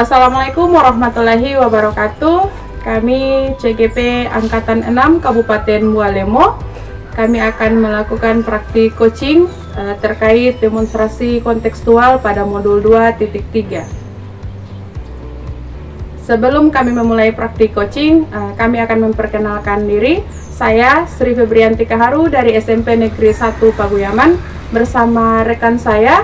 Assalamualaikum warahmatullahi wabarakatuh. Kami CGP Angkatan 6 Kabupaten Bualemo. Kami akan melakukan praktik coaching terkait demonstrasi kontekstual pada modul 2.3. Sebelum kami memulai praktik coaching, kami akan memperkenalkan diri. Saya Sri Febrianti Kaharu dari SMP Negeri 1 Paguyaman bersama rekan saya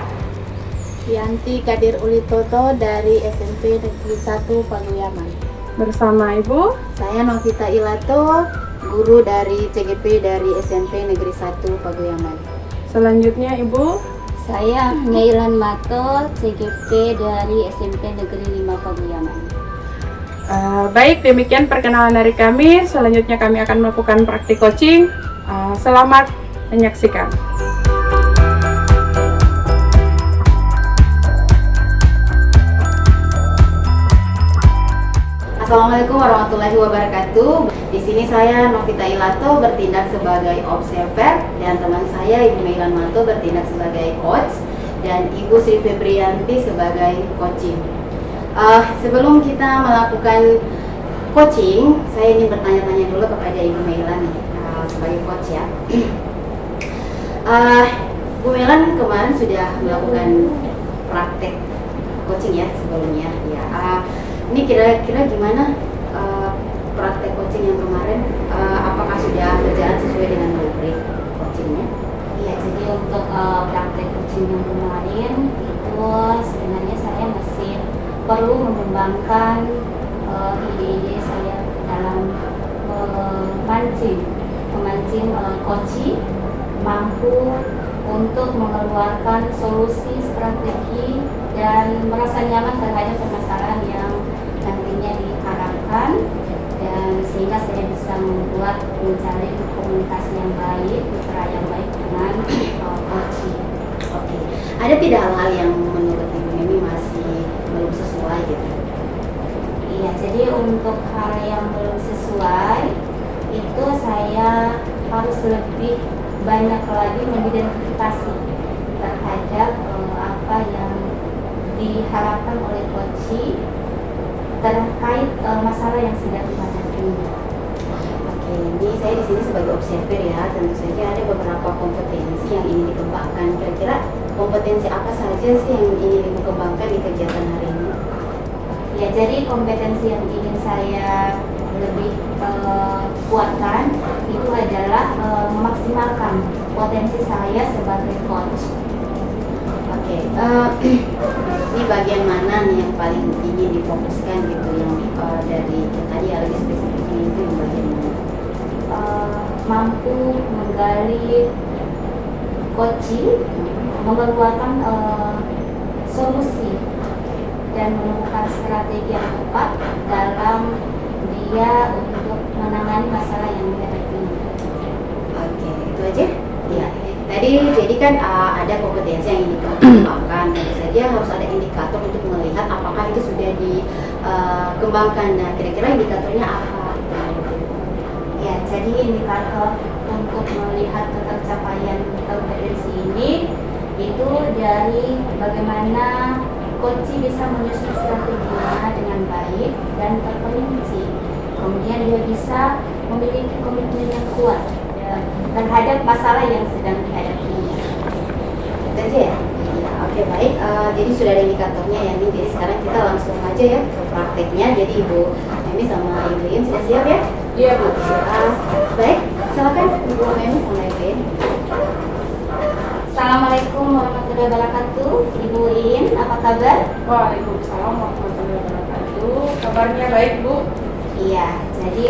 Yanti Kadir Ulitoto dari SMP Negeri 1 Paguyaman. bersama Ibu. Saya Novita Ilato, guru dari CGP dari SMP Negeri 1 Paguyaman. Selanjutnya Ibu. Saya Meilan Mato, CGP dari SMP Negeri 5 Paguyaman. Baik, demikian perkenalan dari kami. Selanjutnya kami akan melakukan praktik coaching. Selamat menyaksikan. Assalamualaikum warahmatullahi wabarakatuh. Di sini saya Novita Ilato bertindak sebagai observer dan teman saya Ibu Meilan Mato bertindak sebagai coach dan Ibu Sri Febrianti sebagai coaching. Sebelum kita melakukan coaching, saya ingin bertanya-tanya dulu kepada Ibu Meilan nih, sebagai coach ya. Bu Meilan kemarin sudah melakukan praktek coaching ya sebelumnya. Ya, ini kira-kira gimana praktek coaching yang kemarin? Apakah sudah berjalan sesuai dengan rubrik coachingnya? Iya, jadi untuk praktek coaching yang kemarin itu sebenarnya saya masih perlu mengembangkan ide-ide saya dalam memancing coaching mampu untuk mengeluarkan solusi strategi dan merasa nyaman terhadap permasalahan yang nantinya diharapkan, dan sehingga saya bisa mencari komunikasi yang baik, mitra yang baik dengan coaching. Oke. Ada tidak hal-hal yang menurut Ibu ini masih belum sesuai gitu? Iya, jadi untuk hal yang belum sesuai itu saya harus lebih banyak lagi mengidentifikasi terhadap apa yang diharapkan oleh coaching terkait masalah yang sedang dihadapi. Oke, ini saya di sini sebagai observer ya, tentu saja ada beberapa kompetensi yang ingin dikembangkan. Kira-kira kompetensi apa saja sih yang ingin dikembangkan di kegiatan hari ini? Ya, jadi kompetensi yang ingin saya lebih kuatkan itu adalah memaksimalkan potensi saya sebagai coach. Oke, ini bagian mana nih yang paling ingin difokuskan gitu, yang dari tadi ya lebih spesifiknya itu yang bagian mana? Mampu menggali coaching, mengeluarkan solusi dan menemukan strategi yang tepat dalam dia untuk menangani masalah yang dihadapi. Oke, itu aja? Iya. Tadi jadi kan ada kompetensi yang ingin dikembangkan, tentu saja harus ada indikator untuk melihat apakah itu sudah dikembangkan. Nah, kira-kira indikatornya apa? Ya, jadi indikator untuk melihat tercapaian kompetensi ini itu dari bagaimana coach bisa menyusun strateginya dengan baik dan terperinci. Kemudian dia bisa memiliki komitmen yang kuat terhadap masalah yang sedang dihadapinya. Itu aja ya? Ya, oke, baik. Jadi sudah ada indikatornya ya. Jadi sekarang kita langsung aja ya ke prakteknya. Jadi Ibu Memi sama Ibu Yin sudah siap ya? Iya Bu. Baik, silakan Ibu Memi sama Ibu Yin. Assalamualaikum warahmatullahi wabarakatuh. Ibu Iin, apa kabar? Waalaikumsalam warahmatullahi wabarakatuh. Kabarnya baik Bu. Iya, jadi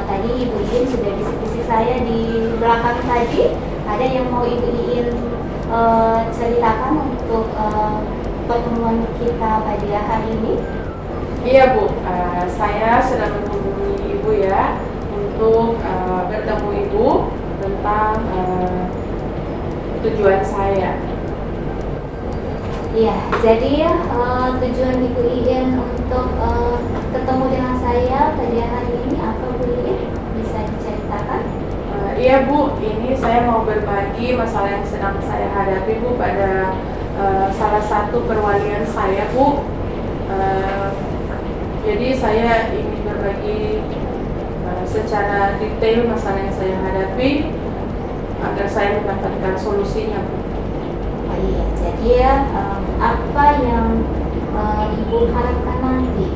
tadi Ibu Iin sudah diskusi saya di belakang tadi. Ada yang mau Ibu Iin ceritakan untuk pertemuan kita pada hari ini? Iya Bu, saya sedang menghubungi Ibu ya untuk bertemu Ibu tentang tujuan saya. Iya, jadi tujuan Ibu Iin untuk ketemu dengan saya pada hari ini apa Bu Iin? Bisa diceritakan? Iya Bu, ini saya mau berbagi masalah yang sedang saya hadapi Bu pada salah satu perwalian saya Bu. Uh, jadi saya ingin berbagi secara detail masalah yang saya hadapi agar saya mendapatkan solusinya, Bu. Oh iya, jadi ya apa yang Ibu harapkan nanti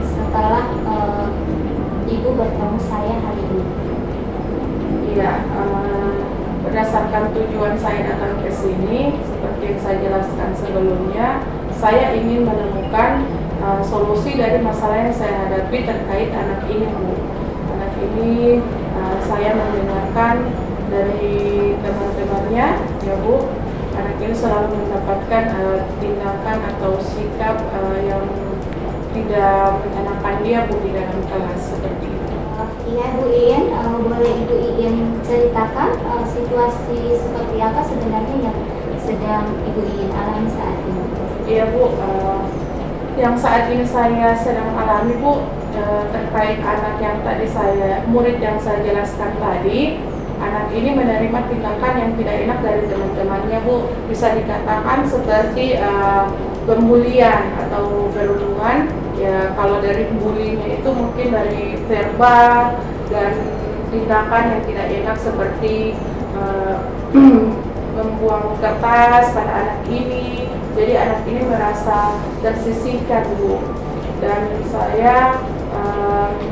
setelah Ibu bertemu saya hari ini? Iya, berdasarkan tujuan saya datang ke sini, seperti yang saya jelaskan sebelumnya, saya ingin menemukan solusi dari masalah yang saya hadapi terkait anak ini, Bu. Anak ini saya mendengarkan dari teman-temannya, ya Bu. Anak ini selalu mendapatkan tindakan atau sikap yang tidak menyenangkan dia, Bu, di dalam kelas seperti itu. Iya Bu Iin, boleh Ibu Iin ceritakan situasi seperti apa sebenarnya yang sedang Ibu Iin alami saat ini? Iya Bu, yang saat ini saya sedang alami, Bu, terkait anak yang tadi murid yang saya jelaskan tadi. Anak ini menerima tindakan yang tidak enak dari teman-temannya, Bu. Bisa dikatakan seperti pembulian atau perundungan. Ya, kalau dari bulinya itu mungkin dari verbal dan tindakan yang tidak enak seperti membuang kertas pada anak ini. Jadi anak ini merasa tersisihkan, Bu. Dan saya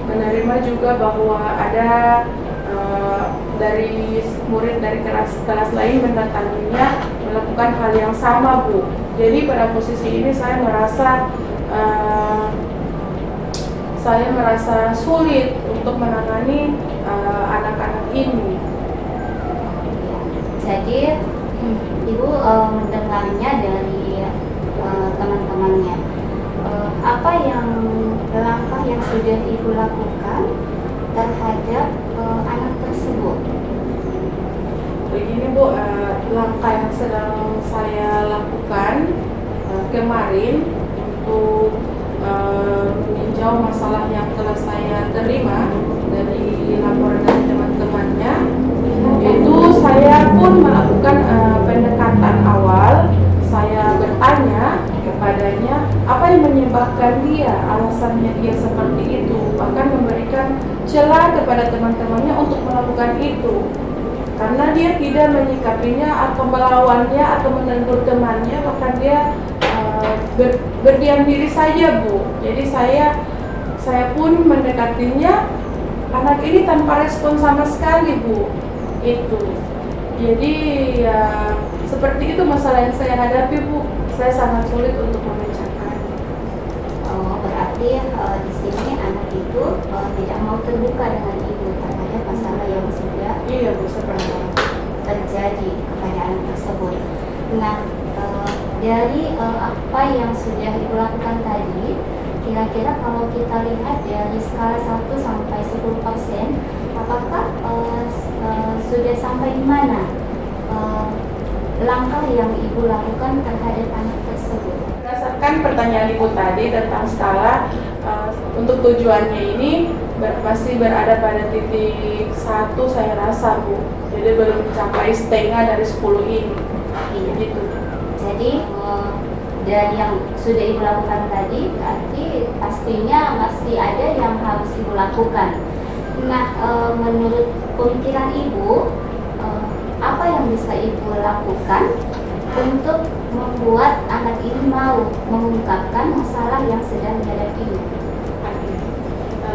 menerima juga bahwa ada dari murid dari kelas lain mendatanginya melakukan hal yang sama, Bu. Jadi pada posisi ini saya merasa sulit untuk menangani anak-anak ini. Jadi Ibu mendengarnya dari teman-temannya. Apa langkah yang sudah Ibu lakukan terhadap anak tersebut? Begini, Bu, langkah yang sedang saya lakukan kemarin untuk meninjau masalah yang telah saya terima dari laporan dari teman-temannya, yaitu saya pun melakukan pendekatan awal. Saya bertanya kepadanya apa yang menyebabkan dia, alasannya dia seperti itu, bahkan memberikan celah kepada teman-temannya untuk melakukan itu, karena dia tidak menyikapinya atau melawannya atau menegur temannya, bahkan dia berdiam diri saja, Bu. Jadi saya pun mendekatinya, anak ini tanpa respon sama sekali, Bu. Itu. Jadi ya seperti itu masalah yang saya hadapi, Bu. Saya sangat sulit untuk memecahkan. Oh, berarti di sini anak itu tidak mau terbuka dengan Ibu terhadap masalah yang sudah Iya, Bu, seperti terjadi kepada anak tersebut. Nah, dari apa yang sudah Ibu lakukan tadi, kira-kira kalau kita lihat dari skala 1 sampai 10%, apakah sudah sampai di mana langkah yang Ibu lakukan terhadap anak tersebut? Berdasarkan pertanyaan Ibu tadi tentang skala, untuk tujuannya ini masih berada pada titik 1 saya rasa, Bu. Jadi belum mencapai setengah dari 10 ini. Iya. Gitu. Jadi dari yang sudah Ibu lakukan tadi, berarti pastinya masih ada yang harus Ibu lakukan. Nah, menurut pemikiran Ibu, apa yang bisa Ibu lakukan untuk membuat anak ini mau mengungkapkan masalah yang sedang dihadapi?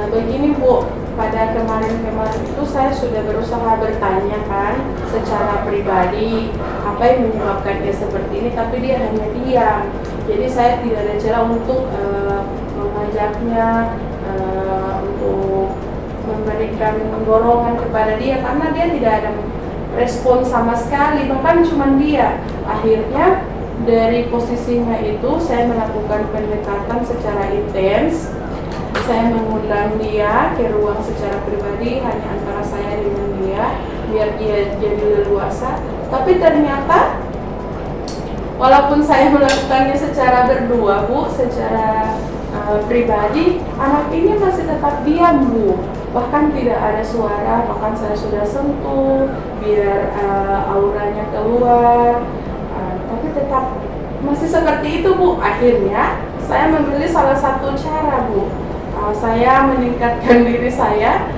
Begini, Bu, pada kemarin itu saya sudah berusaha bertanya kan secara pribadi apa yang menyebabkan dia seperti ini, tapi dia hanya diam. Jadi saya tidak ada celah untuk mengajaknya, untuk memberikan dorongan kepada dia, karena dia tidak ada respon sama sekali, bahkan cuma dia. Akhirnya dari posisinya itu saya melakukan pendekatan secara intens. Saya mengundang dia ke ruang secara pribadi, hanya antara saya dengan dia, biar dia jadi leluasa. Tapi ternyata walaupun saya melakukannya secara berdua, Bu, secara pribadi, anak ini masih tetap diam, Bu. Bahkan tidak ada suara, bahkan saya sudah sentuh biar auranya keluar, tapi tetap masih seperti itu, Bu. Akhirnya Saya memilih salah satu cara, Bu. Saya meningkatkan diri saya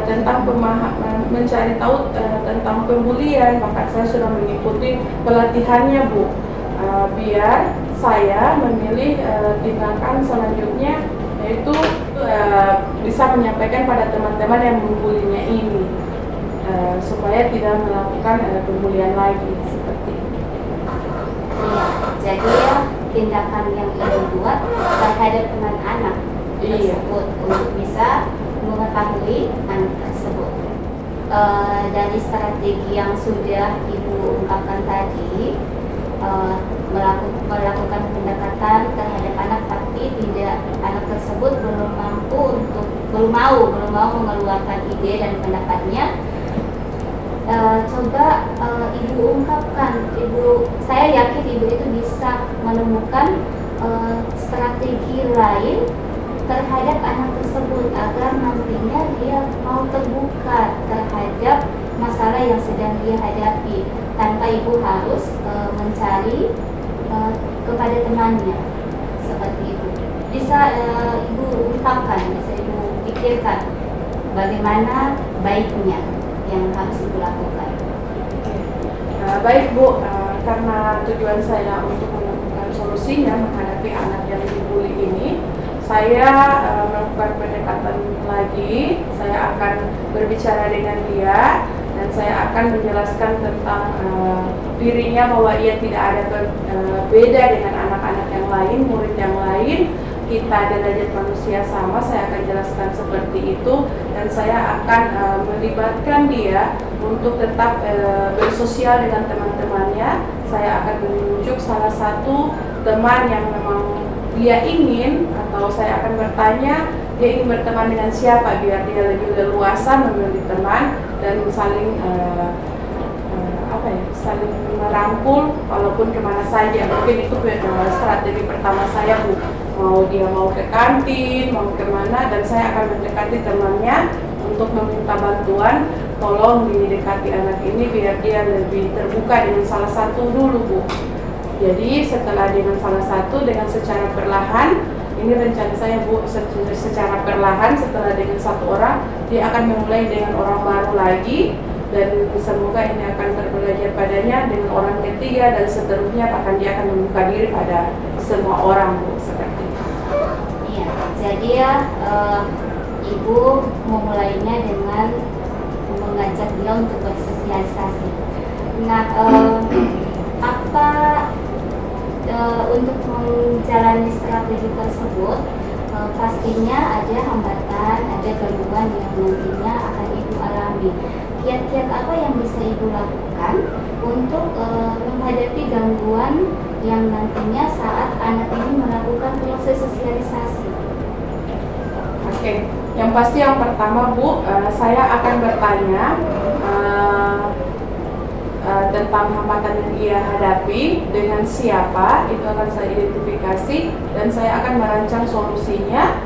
tentang pemahaman, mencari tahu tentang pembulian. Bahkan saya sudah mengikuti pelatihannya, Bu. Biar saya memilih tindakan selanjutnya, yaitu bisa menyampaikan pada teman-teman yang membulinya ini, supaya tidak melakukan pembulian lagi seperti itu. Iya, jadi ya tindakan yang ibu buat terhadap teman anak tersebut untuk bisa mengetahui anak tersebut. Dari strategi yang sudah ibu ungkapkan tadi, melakukan pendekatan terhadap anak, tapi tidak, anak tersebut belum mau mengeluarkan ide dan pendapatnya. Coba ibu ungkapkan, saya yakin ibu itu bisa menemukan strategi lain terhadap anak tersebut agar nantinya dia mau terbuka terhadap masalah yang sedang dia hadapi, tanpa ibu harus mencari kepada temannya seperti itu. Bisa ibu ungkapkan, bisa ibu pikirkan bagaimana baiknya yang harus ibu lakukan. Baik, Bu, karena tujuan saya untuk menemukan solusinya menghadapi anak yang dibully ini, saya melakukan pendekatan lagi. Saya akan berbicara dengan dia dan saya akan menjelaskan tentang dirinya, bahwa ia tidak ada beda dengan anak-anak yang lain, murid yang lain. Kita derajat manusia sama. Saya akan jelaskan seperti itu, dan saya akan melibatkan dia untuk tetap bersosial dengan teman-temannya. Saya akan menunjuk salah satu teman yang memang dia ingin, atau saya akan bertanya dia ingin berteman dengan siapa, biar dia lebih leluasa memilih teman dan saling saling merangkul walaupun kemana saja. Mungkin itu strategi pertama saya, Bu. Dia mau ke kantin, mau kemana, dan saya akan mendekati temannya untuk meminta bantuan, tolong didekati anak ini biar dia lebih terbuka dengan salah satu dulu, Bu. Jadi setelah dengan salah satu, dengan secara perlahan, ini rencana saya, Bu, secara perlahan setelah dengan satu orang, dia akan memulai dengan orang baru lagi, dan semoga ini akan terbelajar padanya dengan orang ketiga, dan seterusnya bahkan dia akan membuka diri pada semua orang, Bu, seperti itu. Iya, jadi ya ibu memulainya dengan mengajak dia untuk bersosialisasi. Nah, apa untuk menjalani strategi tersebut, pastinya ada hambatan, ada gangguan yang nantinya akan ibu alami. Kiat-kiat apa yang bisa ibu lakukan untuk menghadapi gangguan yang nantinya saat anak ini melakukan proses sosialisasi? Oke, yang pasti yang pertama, Bu, saya akan bertanya tentang hambatan yang ia hadapi, dengan siapa, itu akan saya identifikasi, dan saya akan merancang solusinya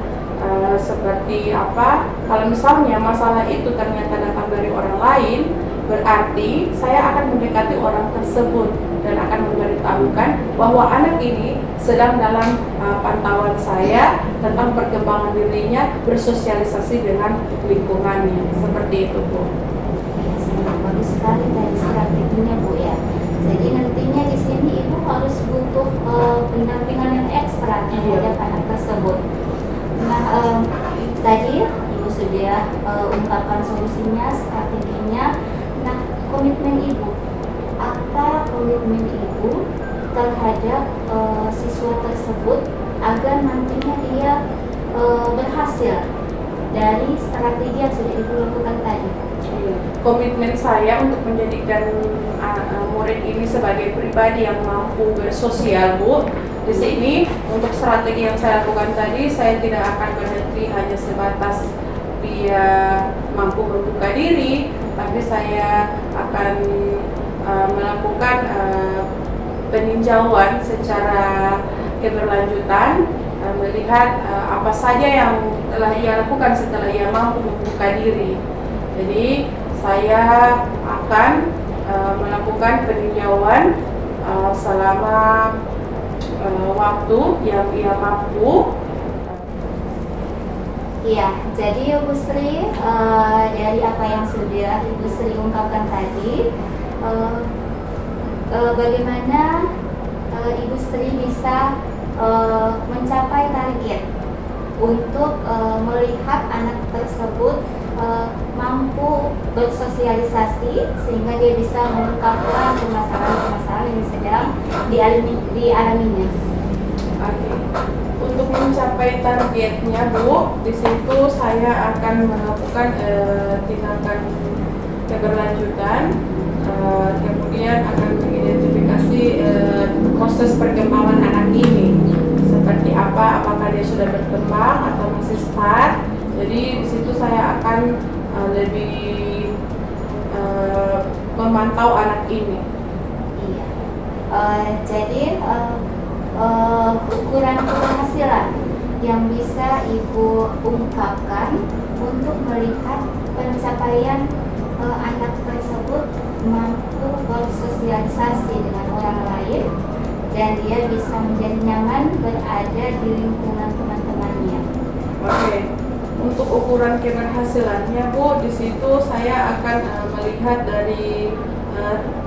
seperti apa. Kalau misalnya masalah itu ternyata datang dari orang lain, berarti saya akan mendekati orang tersebut dan akan memberitahukan bahwa anak ini sedang dalam pantauan saya tentang perkembangan dirinya, bersosialisasi dengan lingkungannya. Seperti itu, Bu. Bagus sekali dari strateginya, Bu, ya. Jadi nantinya di sini ibu harus butuh pendampingan yang ekstra terhadap anak tersebut. Nah, tadi ibu sudah ungkapkan solusinya, strateginya. Nah, komitmen ibu, apa komitmen ibu terhadap siswa tersebut agar nantinya dia berhasil dari strategi yang sudah ibu lakukan tadi? Komitmen saya untuk menjadikan murid ini sebagai pribadi yang mampu bersosial, Bu. Di sini untuk strategi yang saya lakukan tadi, saya tidak akan berhenti hanya sebatas dia mampu membuka diri, tapi saya akan melakukan peninjauan secara keberlanjutan, melihat apa saja yang telah ia lakukan setelah ia mampu membuka diri. Jadi saya akan melakukan peninjauan selama waktu yang ia mampu. Iya, jadi Ibu Sri, dari apa yang sudah Ibu Sri ungkapkan tadi, bagaimana Ibu Sri bisa mencapai target untuk melihat anak tersebut mampu bersosialisasi sehingga dia bisa mengungkapkan permasalahan-permasalahan yang sedang dialaminya. Oke. Untuk mencapai targetnya, Bu, di situ saya akan melakukan tindakan keberlanjutan, kemudian akan mengidentifikasi proses perkembangan anak ini seperti apa, apakah dia sudah berkembang atau masih start. Jadi di situ saya akan lebih memantau anak ini. Iya. Jadi ukuran keberhasilan yang bisa Ibu ungkapkan untuk melihat pencapaian anak tersebut mampu bersosialisasi dengan orang lain dan dia bisa menjadi nyaman berada di lingkungan teman-temannya. Oke. Untuk ukuran keberhasilannya, Bu, di situ saya akan melihat dari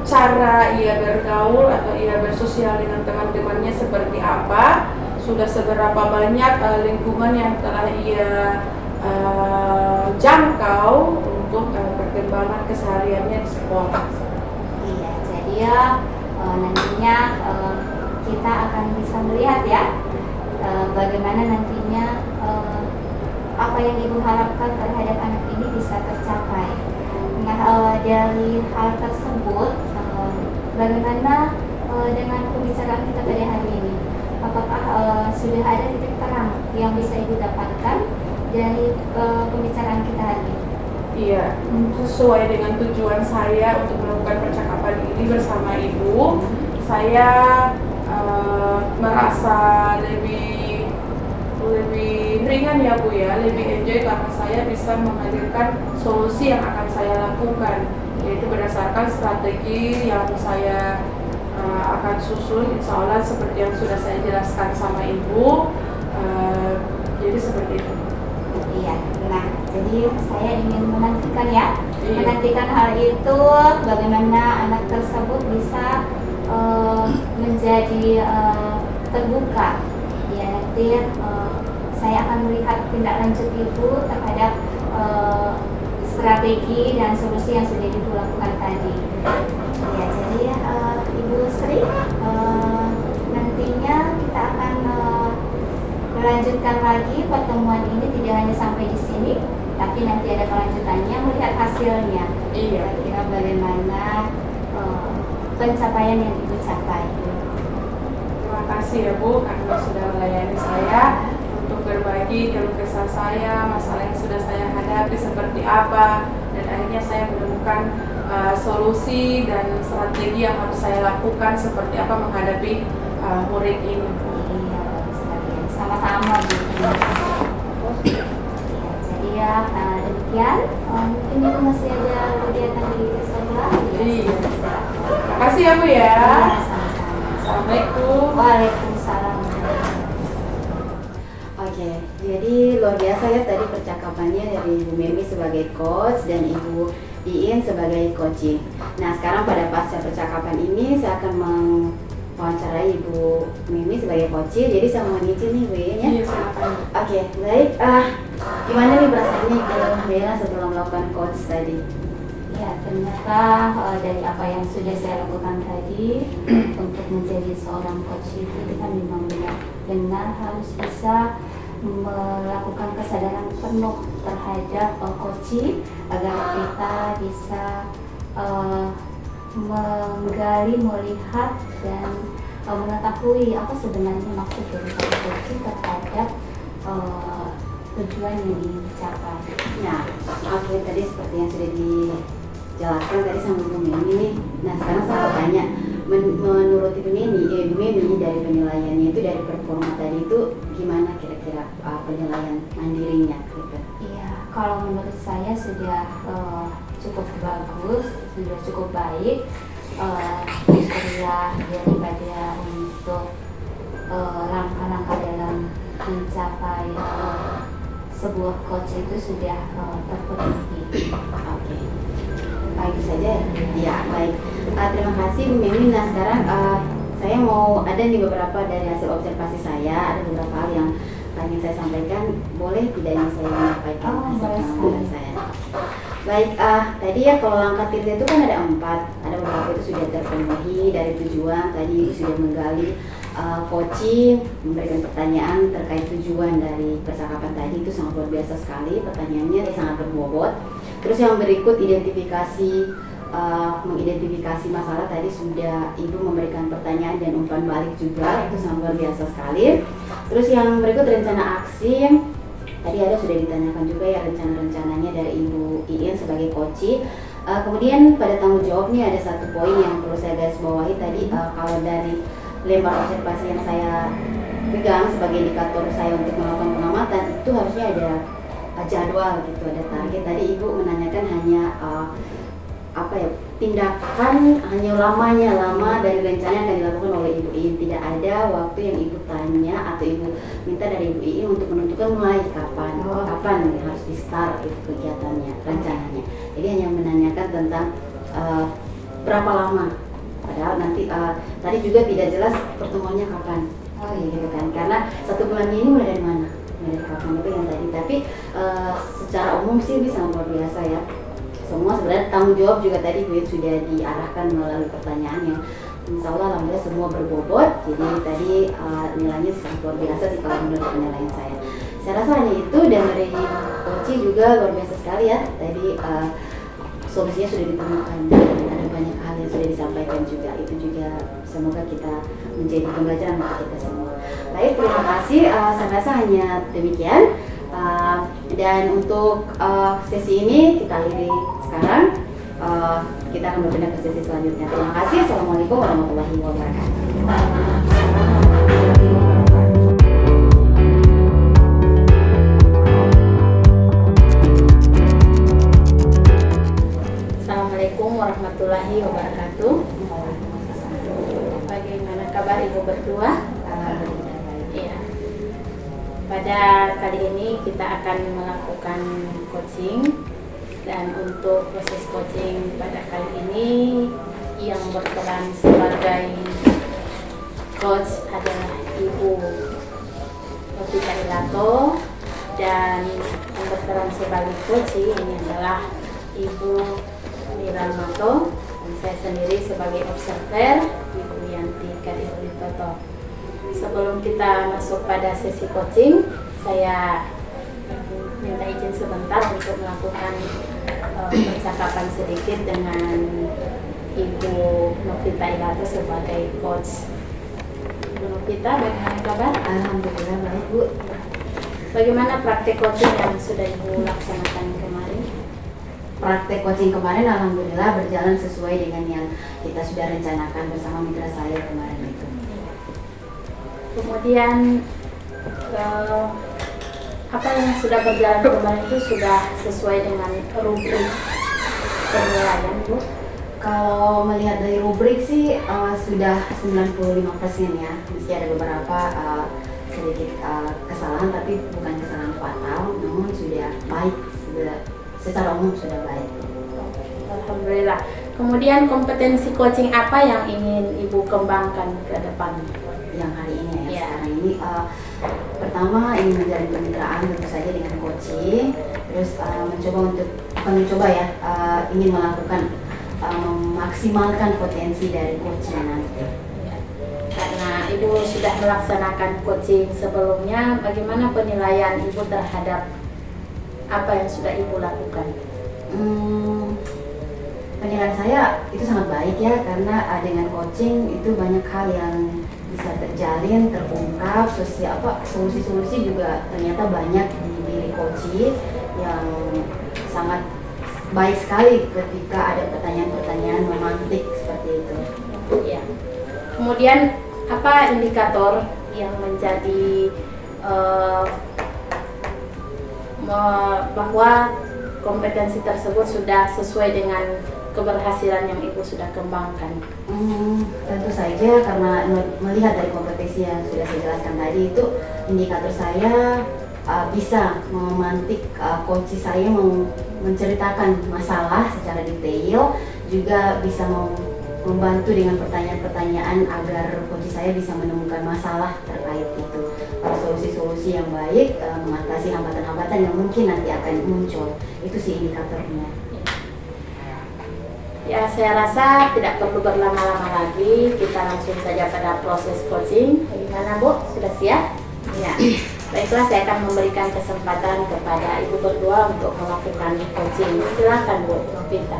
cara ia bergaul atau ia bersosial dengan teman-temannya seperti apa, sudah seberapa banyak lingkungan yang telah ia jangkau untuk perkembangan kesehariannya di sekolah. Iya, jadi ya nantinya kita akan bisa melihat ya bagaimana nantinya apa yang Ibu harapkan terhadap anak ini bisa tercapai. Nah, dari hal tersebut, bagaimana dengan pembicaraan kita pada hari ini? Apakah sudah ada titik terang yang bisa Ibu dapatkan dari pembicaraan kita hari ini? Iya, sesuai dengan tujuan saya untuk melakukan percakapan ini bersama Ibu, saya merasa lebih ringan ya Bu ya, lebih enjoy karena saya bisa menghadirkan solusi yang akan saya lakukan, yaitu berdasarkan strategi yang saya akan susun, insya Allah seperti yang sudah saya jelaskan sama Ibu. Jadi seperti itu. Iya, nah jadi saya ingin menantikan ya, Iya. menantikan hal itu, bagaimana anak tersebut bisa menjadi terbuka. Ya nanti saya akan melihat tindak lanjut Ibu terhadap strategi dan solusi yang sudah Ibu lakukan tadi. Ya, jadi Ibu Sri, nantinya kita akan melanjutkan lagi pertemuan ini, tidak hanya sampai di sini, tapi nanti ada kelanjutannya melihat hasilnya. Iya. Kira bagaimana pencapaian yang Ibu capai. Terima kasih ya Bu karena sudah melayani saya untuk berbagi keluh kesah saya, masalah yang sudah saya hadapi seperti apa, dan akhirnya saya menemukan solusi dan strategi yang harus saya lakukan seperti apa menghadapi murid ini. Iya, bagus sekali. Sama-sama Bu. Ya, jadi ya demikian. Mungkin Ibu masih ada kegiatan di sekolah. Iya. Terima kasih ya Bu ya. Iya, sama-sama. Assalamualaikum. Waalaikumsalam. Oke, jadi luar biasa ya tadi percakapannya dari Ibu Memi sebagai coach dan Ibu Iin sebagai coaching. Nah sekarang pada pasca percakapan ini saya akan mewawancarai Ibu Mimi sebagai coaching. Jadi saya mau izin nih Bu Iin ya. Iya, silakan. Oke, baik. Gimana nih perasaannya Ibu Bella setelah melakukan coach tadi? Ya, ternyata dari apa yang sudah saya lakukan tadi untuk menjadi seorang coach itu kita memang benar harus bisa melakukan kesadaran penuh terhadap coaching agar kita bisa menggali, melihat dan mengetahui apa sebenarnya maksud dari coaching terhadap tujuan yang dicapai. Nah, oke tadi seperti yang sudah dijelaskan tadi sama Bu Mimi. Nah sekarang saya mau tanya, menurut Ibu Mimi dari penilaiannya itu dari performa tadi itu gimana kira-kira penilaian mandirinya gitu? Iya, kalau menurut saya sudah cukup bagus, sudah cukup baik. Kriteria daripada untuk langkah-langkah dalam mencapai sebuah coach itu sudah terpenuhi. Oke. Baik saja. Ya, baik. Terima kasih Bu Mimi. Nah, sekarang saya mau ada nih beberapa dari hasil observasi saya, ada beberapa hal yang ingin saya sampaikan. Boleh tidak ini saya menyampaikan hasil boleh pengamatan saya? Baik, tadi ya kalau langkah tiga itu kan ada 4, ada beberapa itu sudah terpenuhi dari tujuan. Tadi sudah menggali coaching, memberikan pertanyaan terkait tujuan dari percakapan tadi, itu sangat luar biasa sekali pertanyaannya, sangat berbobot. Terus yang berikut mengidentifikasi masalah, tadi sudah Ibu memberikan pertanyaan dan umpan balik juga, itu sangat luar biasa sekali. Terus yang berikut rencana aksi, tadi ada sudah ditanyakan juga ya rencana-rencananya dari Ibu Iin sebagai coach. Kemudian pada tanggung jawab nih ada satu poin yang perlu saya garis bawahi tadi, kalau dari lembar observasi yang saya pegang sebagai indikator saya untuk melakukan pengamatan, itu harusnya ada jadwal gitu, ada target. Tadi Ibu menanyakan hanya tindakan hanya lama dari rencana yang akan dilakukan oleh Ibu Iin. Tidak ada waktu yang Ibu tanya atau Ibu minta dari Ibu Iin untuk menentukan mulai kapan harus di start itu kegiatannya, rencananya. Jadi hanya menanyakan tentang berapa lama. Padahal nanti tadi juga tidak jelas pertemuannya kapan. Gitu kan. Karena 1 bulan ini mulai dari mana? Mulai dari kapan itu yang tadi. Tapi secara umum sih bisa luar biasa ya. Semua sebenarnya tanggung jawab juga tadi Bu sudah diarahkan melalui pertanyaan yang insya Allah alhamdulillah semua berbobot. Jadi tadi nilainya sangat luar biasa sih kalau menurut penilaian saya. Saya rasa hanya itu, dan dari coach juga luar biasa sekali ya. Tadi solusinya sudah ditemukan dan ada banyak hal yang sudah disampaikan juga. Itu juga semoga kita menjadi pembelajaran untuk kita semua. Baik, terima kasih. Saya rasa hanya demikian. Dan untuk sesi ini kita akhiri sekarang. Kita akan berpindah ke sesi selanjutnya. Terima kasih. Assalamualaikum warahmatullahi wabarakatuh. Assalamualaikum warahmatullahi wabarakatuh. Bagaimana kabar Ibu berdua? Iya. Pada kali ini kita akan melakukan coaching, dan untuk proses coaching pada kali ini yang berperan sebagai coach adalah Ibu Novita Ilato, dan yang berperan sebagai coach ini adalah Ibu Meilan Mato, dan saya sendiri sebagai observer Ibu Yanti Kadipulitoto. Sebelum kita masuk pada sesi coaching, saya minta izin sebentar untuk melakukan percakapan sedikit dengan Ibu Novita Ilato sebagai coach. Ibu Novita, bagaimana kabar? Alhamdulillah baik Bu. Bagaimana praktek coaching yang sudah Ibu laksanakan kemarin? Praktek coaching kemarin alhamdulillah berjalan sesuai dengan yang kita sudah rencanakan bersama mitra saya kemarin itu. Kemudian apa yang sudah berjalan kemarin itu sudah sesuai dengan rubrik penilaian Bu? Kalau melihat dari rubrik sih sudah 95% ya. Meski ada beberapa sedikit kesalahan, tapi bukan kesalahan fatal, namun sudah baik, secara umum sudah baik. Alhamdulillah. Kemudian kompetensi coaching apa yang ingin Ibu kembangkan ke depan? Yang hari ini ya, Ya. sekarang ini pertama ingin menjalin kemitraan tentu saja dengan coaching, terus ingin melakukan memaksimalkan potensi dari coaching nanti. Karena Ibu sudah melaksanakan coaching sebelumnya, bagaimana penilaian Ibu terhadap apa yang sudah Ibu lakukan? Penilaian saya itu sangat baik ya, karena dengan coaching itu banyak hal yang bisa terjalin, terungkap, solusi-solusi juga ternyata banyak di diri coaching yang sangat baik sekali ketika ada pertanyaan-pertanyaan memantik seperti itu. Ya. Kemudian apa indikator yang menjadi bahwa kompetensi tersebut sudah sesuai dengan keberhasilan yang Ibu sudah kembangkan? Tentu saja karena melihat dari kompetisi yang sudah saya jelaskan tadi itu indikator saya bisa memantik coach saya menceritakan masalah secara detail, juga bisa membantu dengan pertanyaan-pertanyaan agar coach saya bisa menemukan masalah terkait itu, solusi-solusi yang baik, mengatasi hambatan-hambatan yang mungkin nanti akan muncul. Itu sih indikatornya. Ya, saya rasa tidak perlu berlama-lama lagi, kita langsung saja pada proses coaching. Bagaimana Bu? Sudah siap? Ya. Baiklah, saya akan memberikan kesempatan kepada Ibu berdua untuk melakukan coaching. Silakan Bu Novita.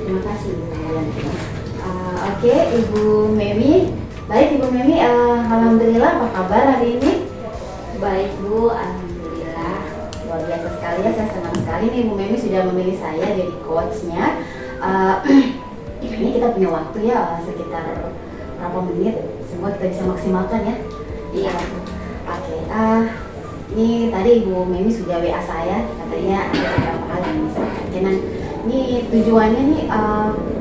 Terima kasih Bu. Oke, Ibu Memi. Baik Ibu Memi, alhamdulillah, apa kabar hari ini? Baik Bu, alhamdulillah. Luar biasa sekali ya, saya senang sekali nih Ibu Memi sudah memilih saya jadi coachnya. Ini kita punya waktu ya sekitar berapa menit, semoga kita bisa maksimalkan ya. Iya. Oke, ini tadi Ibu Memi sudah WA saya, katanya ada beberapa hal yang bisa kemungkinan. Ini tujuannya nih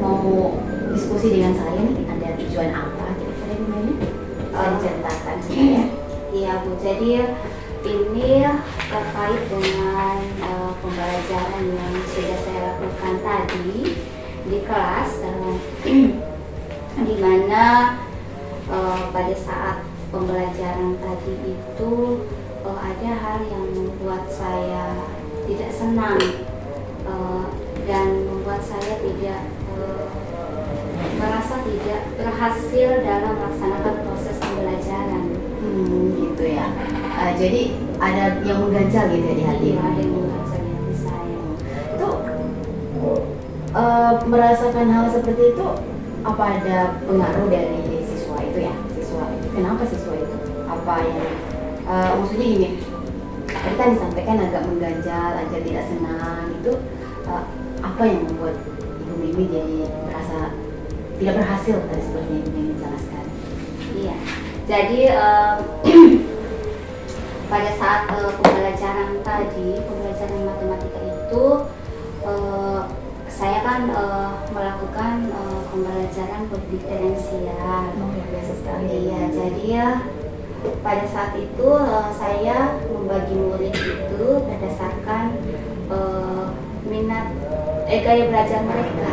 mau diskusi dengan saya nih, ada tujuan apa kira-kira Ibu Memi? Bisa diceritakan ya? Iya Bu, jadi ini terkait dengan pembelajaran yang sudah saya lakukan tadi di kelas, di mana pada saat pembelajaran tadi itu ada hal yang membuat saya tidak senang dan membuat saya tidak merasa tidak berhasil dalam melaksanakan proses pembelajaran. Gitu ya. Jadi ada yang mengganjal gitu ya di hati. Iya, ada yang mengganjal di hati saya. Itu merasakan hal seperti itu, apa ada pengaruh dari siswa itu ya? Siswa itu kenapa siswa itu? Apa yang maksudnya gini? Tadi kan disampaikan agak mengganjal, agak tidak senang itu, apa yang membuat Ibu Mimi jadi merasa tidak berhasil tadi seperti yang Ibu Mimi jelaskan? Iya. Jadi pada saat pembelajaran tadi, pembelajaran matematika itu, saya kan melakukan pembelajaran berdiferensial. Biasa sekali. Iya, jadi ya pada saat itu saya membagi murid itu berdasarkan minat gaya belajar mereka.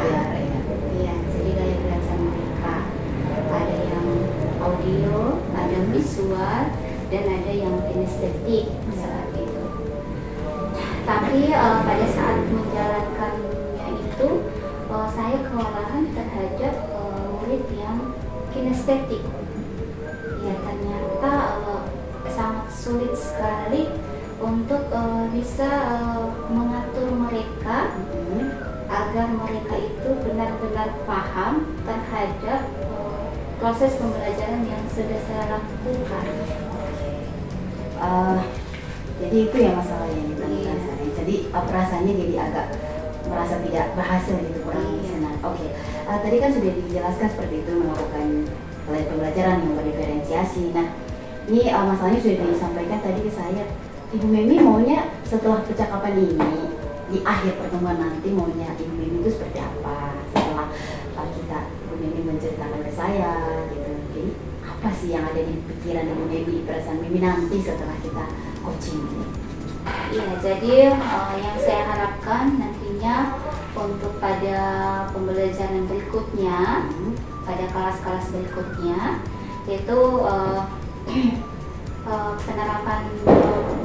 Iya, jadi gaya belajar mereka. Ada yang audio, ada visual, dan ada yang kinestetik seperti itu. Tapi pada saat menjalankannya itu saya kewalahan terhadap murid yang kinestetik. Ya, ternyata sangat sulit sekali untuk bisa mengatur mereka agar mereka itu benar-benar paham terhadap proses pembelajaran yang sudah saya lakukan. Jadi itu ya masalah yang ditemukan sekarang. Jadi perasaannya jadi agak merasa tidak berhasil gitu, kurang senang. Oke. Tadi kan sudah dijelaskan seperti itu, melakukan pembelajaran yang berdiferensiasi. Nah, ini masalahnya sudah disampaikan tadi ke saya. Ibu Memi maunya setelah percakapan ini di akhir pertemuan nanti maunya Ibu Memi itu seperti apa setelah Ibu Memi menceritakan ke saya gitu. Jadi apa sih yang ada di pikiran Ibu Memi, perasaan Mimi nanti setelah kita coaching ini? Iya, jadi yang saya harapkan nantinya untuk pada pembelajaran berikutnya, pada kelas-kelas berikutnya, yaitu penerapan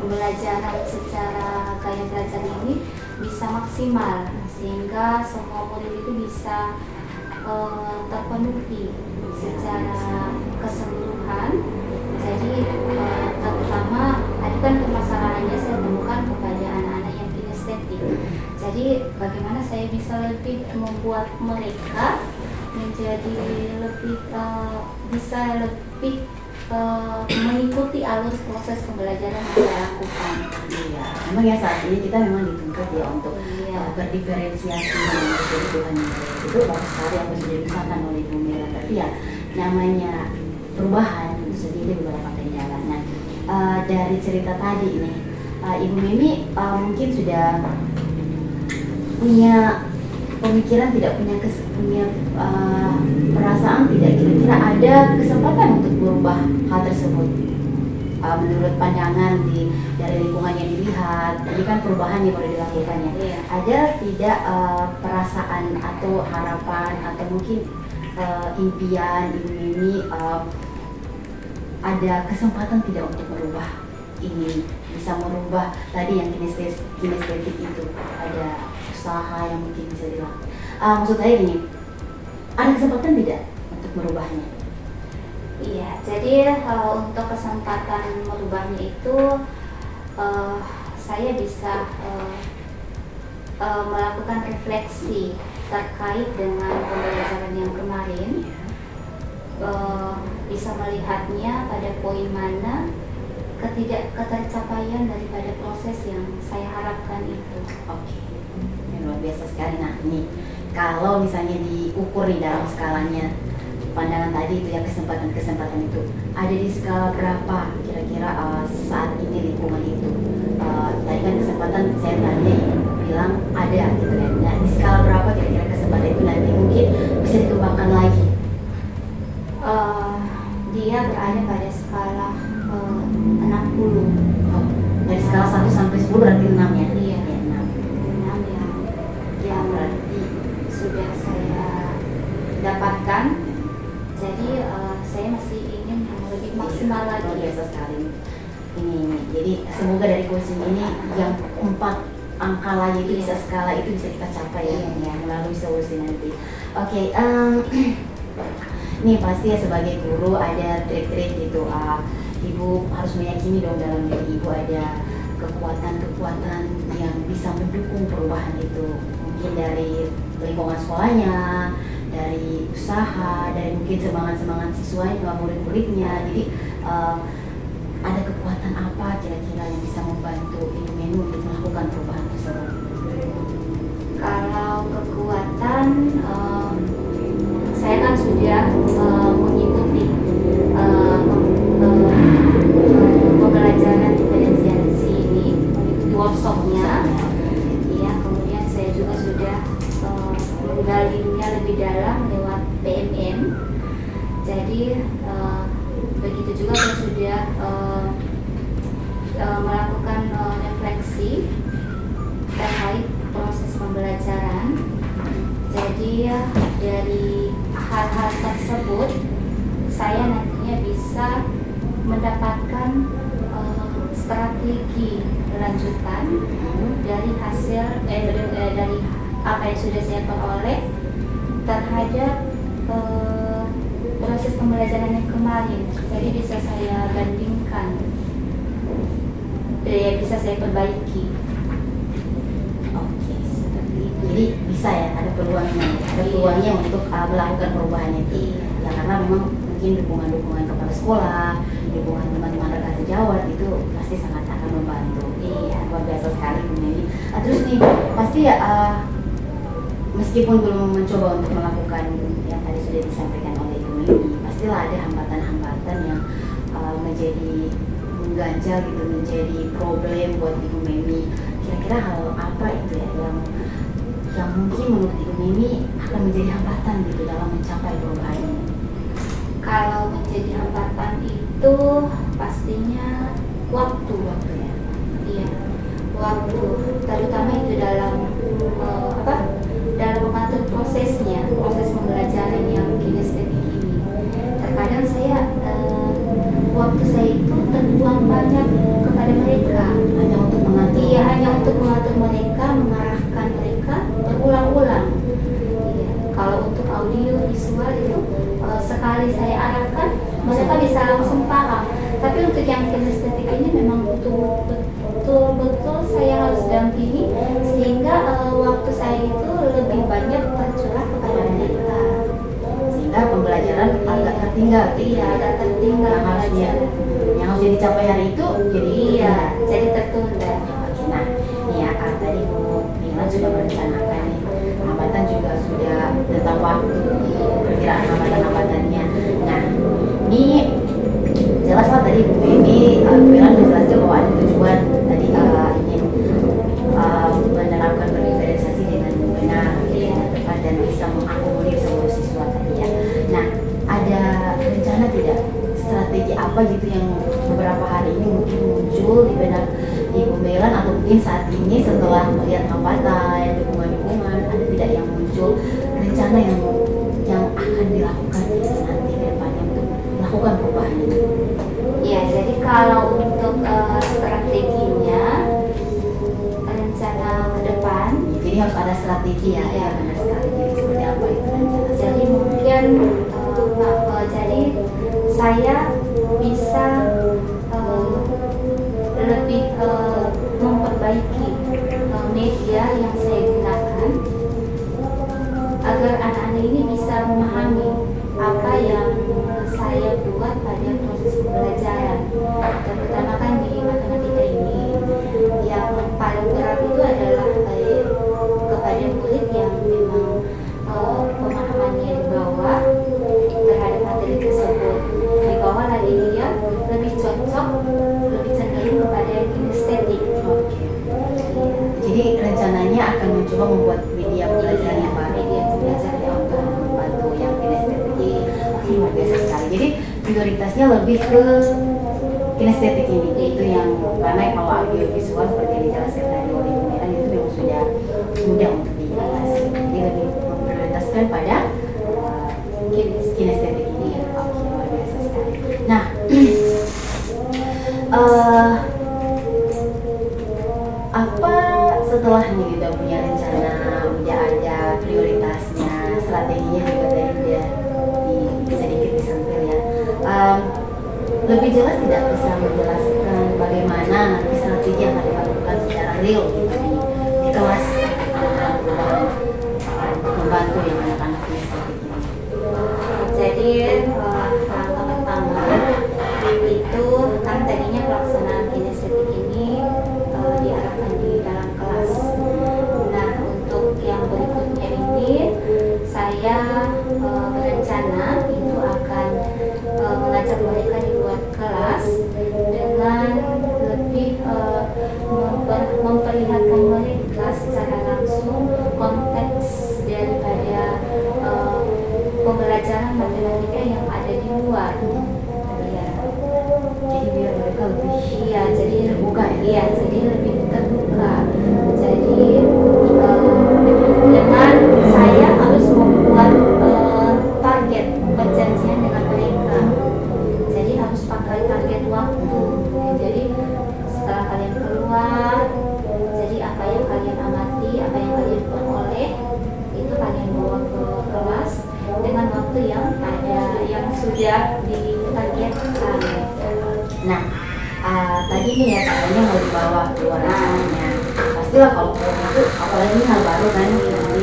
pembelajaran secara gaya belajar ini bisa maksimal sehingga semua murid itu bisa terpenuhi secara keseluruhan. Jadi terutama tadi kan permasalahannya saya temukan kepada anak-anak yang kinestetik. Jadi bagaimana saya bisa lebih membuat mereka menjadi lebih bisa lebih mengikuti alur proses pembelajaran yang saya lakukan. Iya, memang ya saat ini kita memang dituntut ya untuk berdiferensiasi dengan kebutuhan itu bagus sekali yang sudah disampaikan oleh Ibu Mira. Tapi ya namanya perubahan itu sendiri beberapa kendala. Nah, dari cerita tadi nih, Ibu Mimi mungkin sudah punya pemikiran, tidak punya perasaan, tidak kira-kira ada kesempatan untuk merubah hal tersebut. Menurut pandangan dari lingkungan yang dilihat, ini kan perubahan yang baru dilakukan ya. Iya. Ada tidak perasaan atau harapan atau mungkin impian Ibu Mimi ada kesempatan tidak untuk merubah ini, bisa merubah tadi yang kinestetik itu, ada usaha yang mungkin bisa dilakukan. Maksud saya gini, ada kesempatan tidak untuk merubahnya? Iya, jadi untuk kesempatan merubahnya itu saya bisa melakukan refleksi terkait dengan pembelajaran yang kemarin. Bisa melihatnya pada poin mana ketidaktercapaian daripada proses yang saya harapkan itu. Oke, ini luar biasa sekali. Nah ini kalau misalnya diukur di dalam skalanya pandangan tadi itu ya, kesempatan itu ada di skala berapa kira-kira saat ini lingkungan itu? Tadi kan kesempatan saya tadi bilang ada gitu ya. Nah di skala berapa kira-kira kesempatan itu nanti mungkin bisa dikembangkan lagi? Dia berada pada skala 60. Oh, dari skala 1 sampai 10 berarti 6 ya? Iya. Ya, 6. 6 yang berarti sudah saya dapatkan. Jadi saya masih ingin yang lebih maksimal lagi. Luar biasa sekali ini. Jadi semoga dari coaching ini yang 4 angka lagi itu bisa skala itu bisa kita capai ya melalui solusi nanti. Oke, nih pasti ya sebagai guru ada trik-trik gitu. Ibu harus meyakini dong dalam diri Ibu ada kekuatan-kekuatan yang bisa mendukung perubahan itu. Mungkin dari lingkungan sekolahnya, dari usaha, dari mungkin semangat-semangat siswanya, murid-muridnya. Jadi ada kekuatan apa kira-kira yang bisa membantu Ibu Mimi untuk melakukan perubahan tersebut? Kalau kekuatan, saya kan sudah mengikuti pembelajaran diferensiasi ini, mengikuti workshopnya. Ya, kemudian saya juga sudah menggalinya lebih dalam lewat PMM. Jadi begitu juga saya sudah melakukan refleksi terkait proses pembelajaran. Jadi dari hal-hal tersebut saya nantinya bisa mendapatkan strategi lanjutan dari hasil dari apa yang sudah saya peroleh terhadap proses pembelajaran yang kemarin. Jadi bisa saya bandingkan, bisa saya perbaiki. Oke, seperti itu. Jadi bisa ya, ada peluangnya untuk melakukan perubahan itu. Ya karena memang mungkin dukungan kepada sekolah, dukungan teman-teman rekan sejawat itu pasti sangat akan membantu. Iya, luar biasa sekali Bu Mimi. Terus nih pasti ya meskipun belum mencoba untuk melakukan yang tadi sudah disampaikan oleh Ibu Mimi, pastilah ada hambatan-hambatan yang menjadi mengganjal gitu, menjadi problem buat Ibu Mimi. Kira-kira hal apa itu ya yang mungkin menurut Ibu Mimi akan menjadi hambatan gitu dalam mencapai perubahan ini? Kalau menjadi hambatan itu pastinya waktu ya. Iya, waktu, terutama itu dalam dalam mengatur prosesnya, proses pembelajaran yang kinestetik ini. Terkadang saya waktu saya itu terbuang banyak kepada mereka, Hanya untuk mengatur. Iya, hanya untuk mengatur mereka, mengarahkan mereka berulang-ulang. Iya. Kalau untuk audio visual itu sekali saya arahkan mereka bisa langsung paham. Tapi untuk yang kinestetik ini memang betul-betul saya harus dampingi sehingga waktu saya itu lebih banyak tercurah kepada mereka. Sehingga pembelajaran agak tertinggal. Iya, agak tertinggal yang harus dicapai hari itu jadi tertunda. Oke, nah ini ya tadi Bu Mila sudah merencanakan nih, hambatan juga sudah tentang waktu, perkiraan hambatan-hambatannya. Nah ini jelas lah tadi Bu Mimi bilang menjelaskan bahwa ada tujuan tadi ingin menerapkan berdiferensiasi dengan benar, apa gitu yang beberapa hari ini mungkin muncul di benak Ibu Melan, atau mungkin saat ini setelah melihat hambatan, dukungan-dukungan, ada tidak yang muncul rencana yang akan dilakukan nanti ke depannya untuk melakukan perubahan ini? Ya, jadi kalau untuk strateginya, rencana ke depan, Jadi harus ada strategi ya, ya benar sekali. Jadi seperti apa itu rencana? jadi mungkin jadi saya bisa lebih memperbaiki media yang saya gunakan agar anak-anak ini bisa memahami apa yang saya buat pada proses pembelajaran, terutama kan di matematika ini yang paling berat itu adalah kepada murid yang memang pemahamannya di bawah terhadap materi tersebut. Di bawah lagi dia lebih cocok, lebih cenderung kepada kinestetik. Jadi rencananya akan mencoba membuat media pembelajaran yang baru, Media pembelajaran yang untuk membantu yang kinestetik. Luar biasa sekali. Jadi prioritasnya lebih ke kinestetik ini, itu yang karena kalau audiovisual seperti yang dijelaskan tadi oleh Ibu Melan itu memang sudah mudah untuk diatasi. Jadi lebih memprioritaskan pada kinestetik ini ya. Oke, luar biasa sekali. Nah, apa setelah nih udah punya rencana, udah ada prioritasnya, strateginya juga tadi udah sedikit disentil ya. Lebih jelas tidak bisa menjelaskan bagaimana nanti strategi yang akan dilakukan secara real gitu di kelas untuk membantu yang anak-anak kinestetik ini. Jadi langkah pertama itu kan tadinya pelaksanaan kinestetik ini diarahkan di dalam kelas. Nah, untuk yang berikutnya ini saya berencana itu akan mengajak mereka di luar kelas dengan lebih memperlihatkan mereka secara langsung konteks daripada pembelajaran matematika yang ada di luar. Ya. Jadi biar mereka lebih Iya, jadi terbuka ya. Iya, jadi lebih terbuka. Jadi dengan saya harus membuat target perjanjian dengan mereka. Jadi harus pakai target waktu. Jadi setelah kalian keluar, jadi apa yang kalian amati, apa yang kalian peroleh, itu kalian bawa ke kelas dengan waktu yang ada, yang sudah ditargetkan. Nah, tadi nih ya katanya mau dibawa keluar rencananya. Pastilah kalau keluar itu, apalagi ini hal baru kan, jadi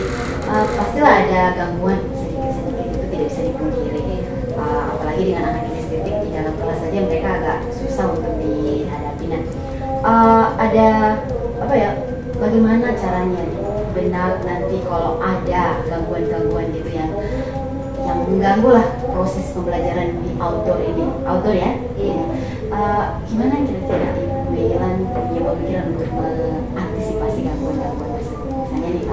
pastilah ada gangguan sedikit-sedikit, itu tidak bisa dipungkiri. Apalagi dengan anak kinestetik di dalam kelas saja mereka agak susah untuk dihadapi. Nah, ada apa ya? Bagaimana caranya benar nanti kalau ada gangguan-gangguan gitu yang mengganggu lah proses pembelajaran di outdoor ya? Iya. Gimana kira-kira Ibu Melan punya pemikiran untuk mengantisipasi gangguan-gangguan tersebut? Misalnya nih,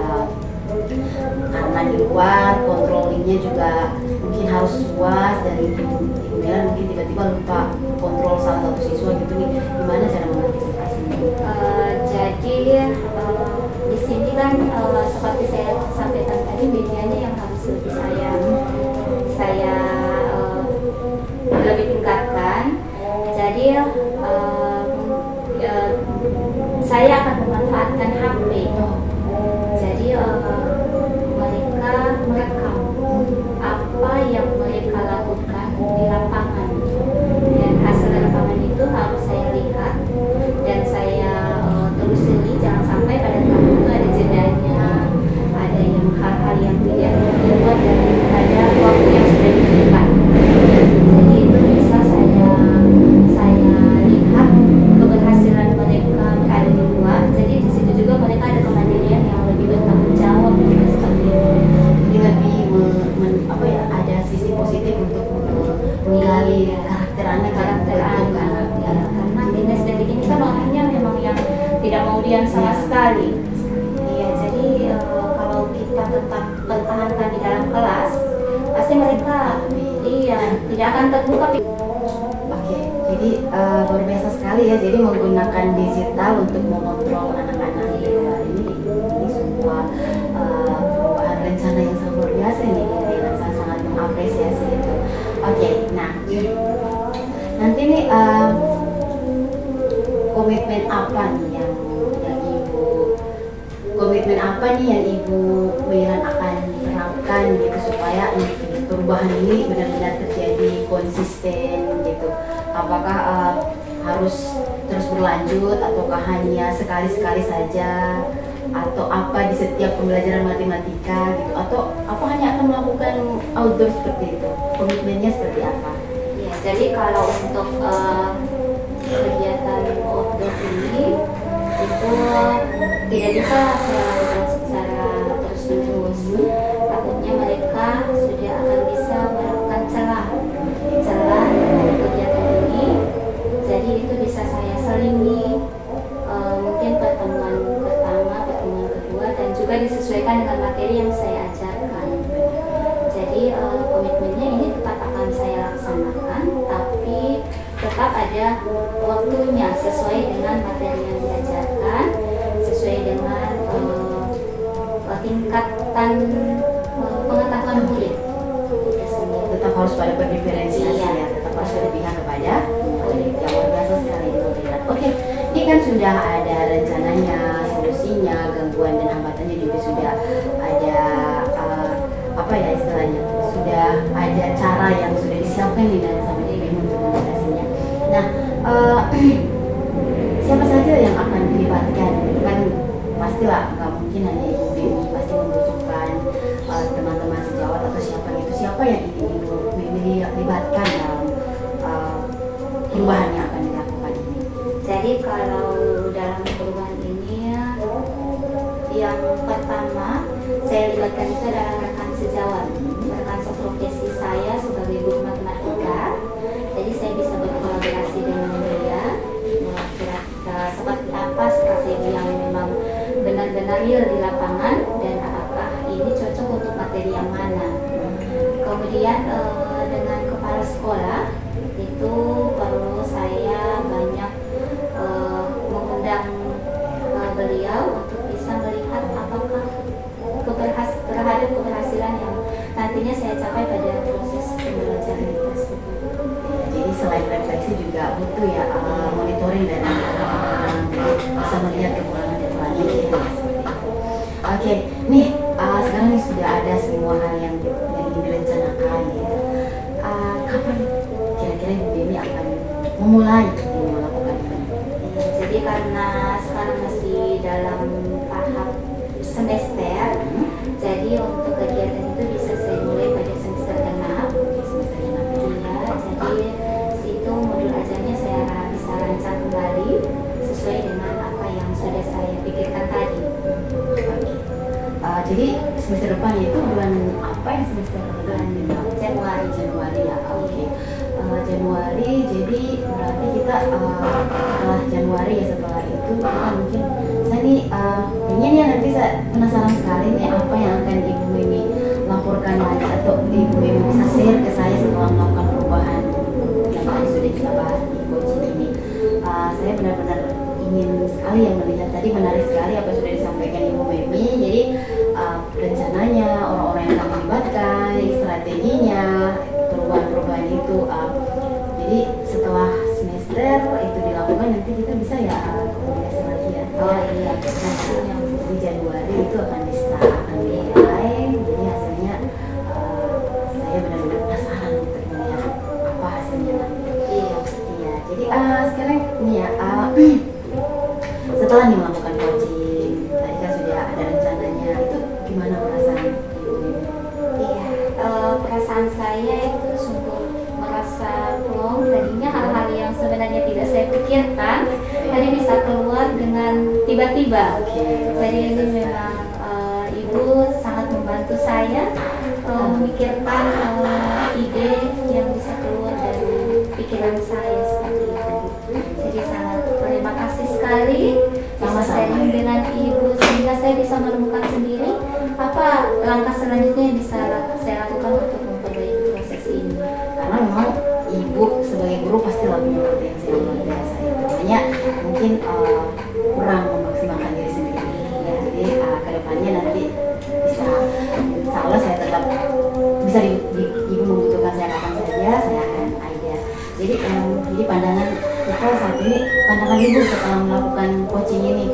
karena di luar controllingnya juga mungkin harus luas dan Ibu Melan mungkin tiba-tiba lupa kontrol salah satu siswa gitu nih, gimana cara mengantisipasinya? Jadi di sini kan seperti saya sampaikan tadi, medianya yang harus lebih saya lebih tingkatkan. Jadi saya akan memanfaatkan HP. Jadi mereka merekam apa yang mereka lakukan di lapangan, dan hasil rekaman itu harus saya lihat dan saya telusuri. Jangan sampai pada tahap itu ada jedanya, ada yang hal-hal yang tidak dibuat daripada waktu yang sudah diberikan. Jadi itu bisa saya lihat keberhasilan mereka ada di luar. Jadi di situ juga mereka ada kemandirian yang lebih bertanggung jawab seperti itu. Jadi lebih ada sisi positif untuk menggali karakter anak Karena kinestetik ini kan orangnya memang yang tidak mau diam sama sekali. Iya, jadi kalau kita tetap pertahankan di dalam kelas, pasti mereka tidak akan terbuka. Oke. Jadi luar biasa sekali ya. Jadi menggunakan digital untuk mengontrol anak-anak ini semua perubahan rencana yang sangat luar biasa nih. Jadi saya sangat mengapresiasi itu. Oke, nah nanti nih komitmen apa nih yang ibu Wilan akan terapkan gitu supaya perubahan ini benar-benar terjadi konsisten gitu. Apakah harus terus berlanjut ataukah hanya sekali-sekali saja, atau apa di setiap pembelajaran matematika gitu, atau apa hanya akan melakukan outdoor seperti itu? Komitmennya seperti apa? Ya, jadi kalau untuk kegiatan outdoor ini itu tidak bisa saya lakukan secara terus-menerus. Takutnya mereka sudah akan bisa melakukan celah dari kegiatan ini. Jadi itu bisa saya selingi mungkin pertemuan pertama, pertemuan kedua, dan juga disesuaikan dengan materi yang saya ajarkan. Jadi komitmennya ini tetap akan saya laksanakan, tapi tetap ada waktunya sesuai dengan materi yang diajarkan, sesuai dengan tingkatan pengetahuan murid. Tetap harus pada berdiferensiasi Iya. ya, tetap harus berpihak kepada murid. Yang luar biasa sekali Bu Wilan. Oke, ini kan sudah ada rencananya, solusinya, gangguan dan hambatannya juga sudah ada apa ya istilahnya, sudah ada cara yang sudah disiapkan nih dan sama Ibu untuk mengatasinya. Nah, siapa saja yang akan dilibatkan? Kan pastilah nggak mungkin hanya Ibu Mimi, pasti membutuhkan teman-teman sejawat atau siapa yang ingin Ibu Mimi libatkan dalam perubahan yang akan dilakukan ini. Jadi kalau dalam perubahan ini yang pertama saya libatkan itu adalah rekan sejawat, rekan seprofesi saya sebagai guru matematika. Jadi saya bisa berkolaborasi dengan dia, kira-kira seperti apa strategi yang memang benar-benar real di lapangan dan apakah ini cocok untuk materi yang mana. Kemudian dengan kepala sekolah itu perlu saya banyak mengundang beliau untuk bisa melihat apakah terhadap keberhasilan yang nantinya saya capai pada proses pembelajaran tersebut. Jadi selain refleksi juga butuh ya monitoring dan bisa melihat kekurangan-kekurangan ya, seperti itu. Oke, nih sekarang nih sudah ada semua hal yang direncanakan ya. Kapan kira-kira Ibu Mimi akan memulai melakukan ini? Jadi karena sekarang masih dalam tahap semester, jadi untuk kegiatan itu bisa saya mulai pada semester genap. Jadi situ modul ajarnya saya bisa rancang kembali sesuai dengan apa yang sudah saya pikirkan tadi. Jadi semester depan itu bulan apa ya, semester bulan Januari ya. Oke. Januari, jadi berarti kita setelah Januari ya, setelah itu kita mungkin saya nih ingin ya, nanti saya penasaran sekali nih apa yang akan Ibu Mimi laporkan lagi atau Ibu Mimi bisa share ke saya setelah melakukan perubahan yang tadi sudah kita bahas di coaching ini. Saya benar-benar ingin sekali yang melihat tadi, menarik sekali apa yang sudah disampaikan Ibu Mimi. Jadi rencananya, orang-orang yang akan dilibatkan, strateginya, perubahan-perubahan itu. Jadi setelah semester itu dilakukan, nanti kita bisa ya komunikasi lagi ya. Oh iya. Nanti yang di Januari itu akan dimulai. Jadi hasilnya saya benar-benar penasaran untuk melihat apa hasilnya nanti. Iya. Jadi sekarang ini ya, setelah nih melakukan coaching, tadi kan sudah ada rencananya, itu gimana perasaan Ibu Mimi? Iya, perasaan saya itu sungguh merasa plong. Tadinya hal-hal yang sebenarnya tidak saya pikirkan tadi bisa keluar dengan tiba-tiba. Jadi ini memang Ibu sangat membantu saya memikirkan ide yang bisa keluar dari pikiran saya seperti itu. Jadi sangat terima kasih sekali bisa sharing dengan Ibu sehingga saya bisa menemukan sendiri apa langkah selanjutnya yang bisa saya lakukan untuk memperbaiki proses ini. Karena memang Ibu sebagai guru pasti lebih Jadi pandangan kita saat ini, pandangan Ibu setelah melakukan coaching ini.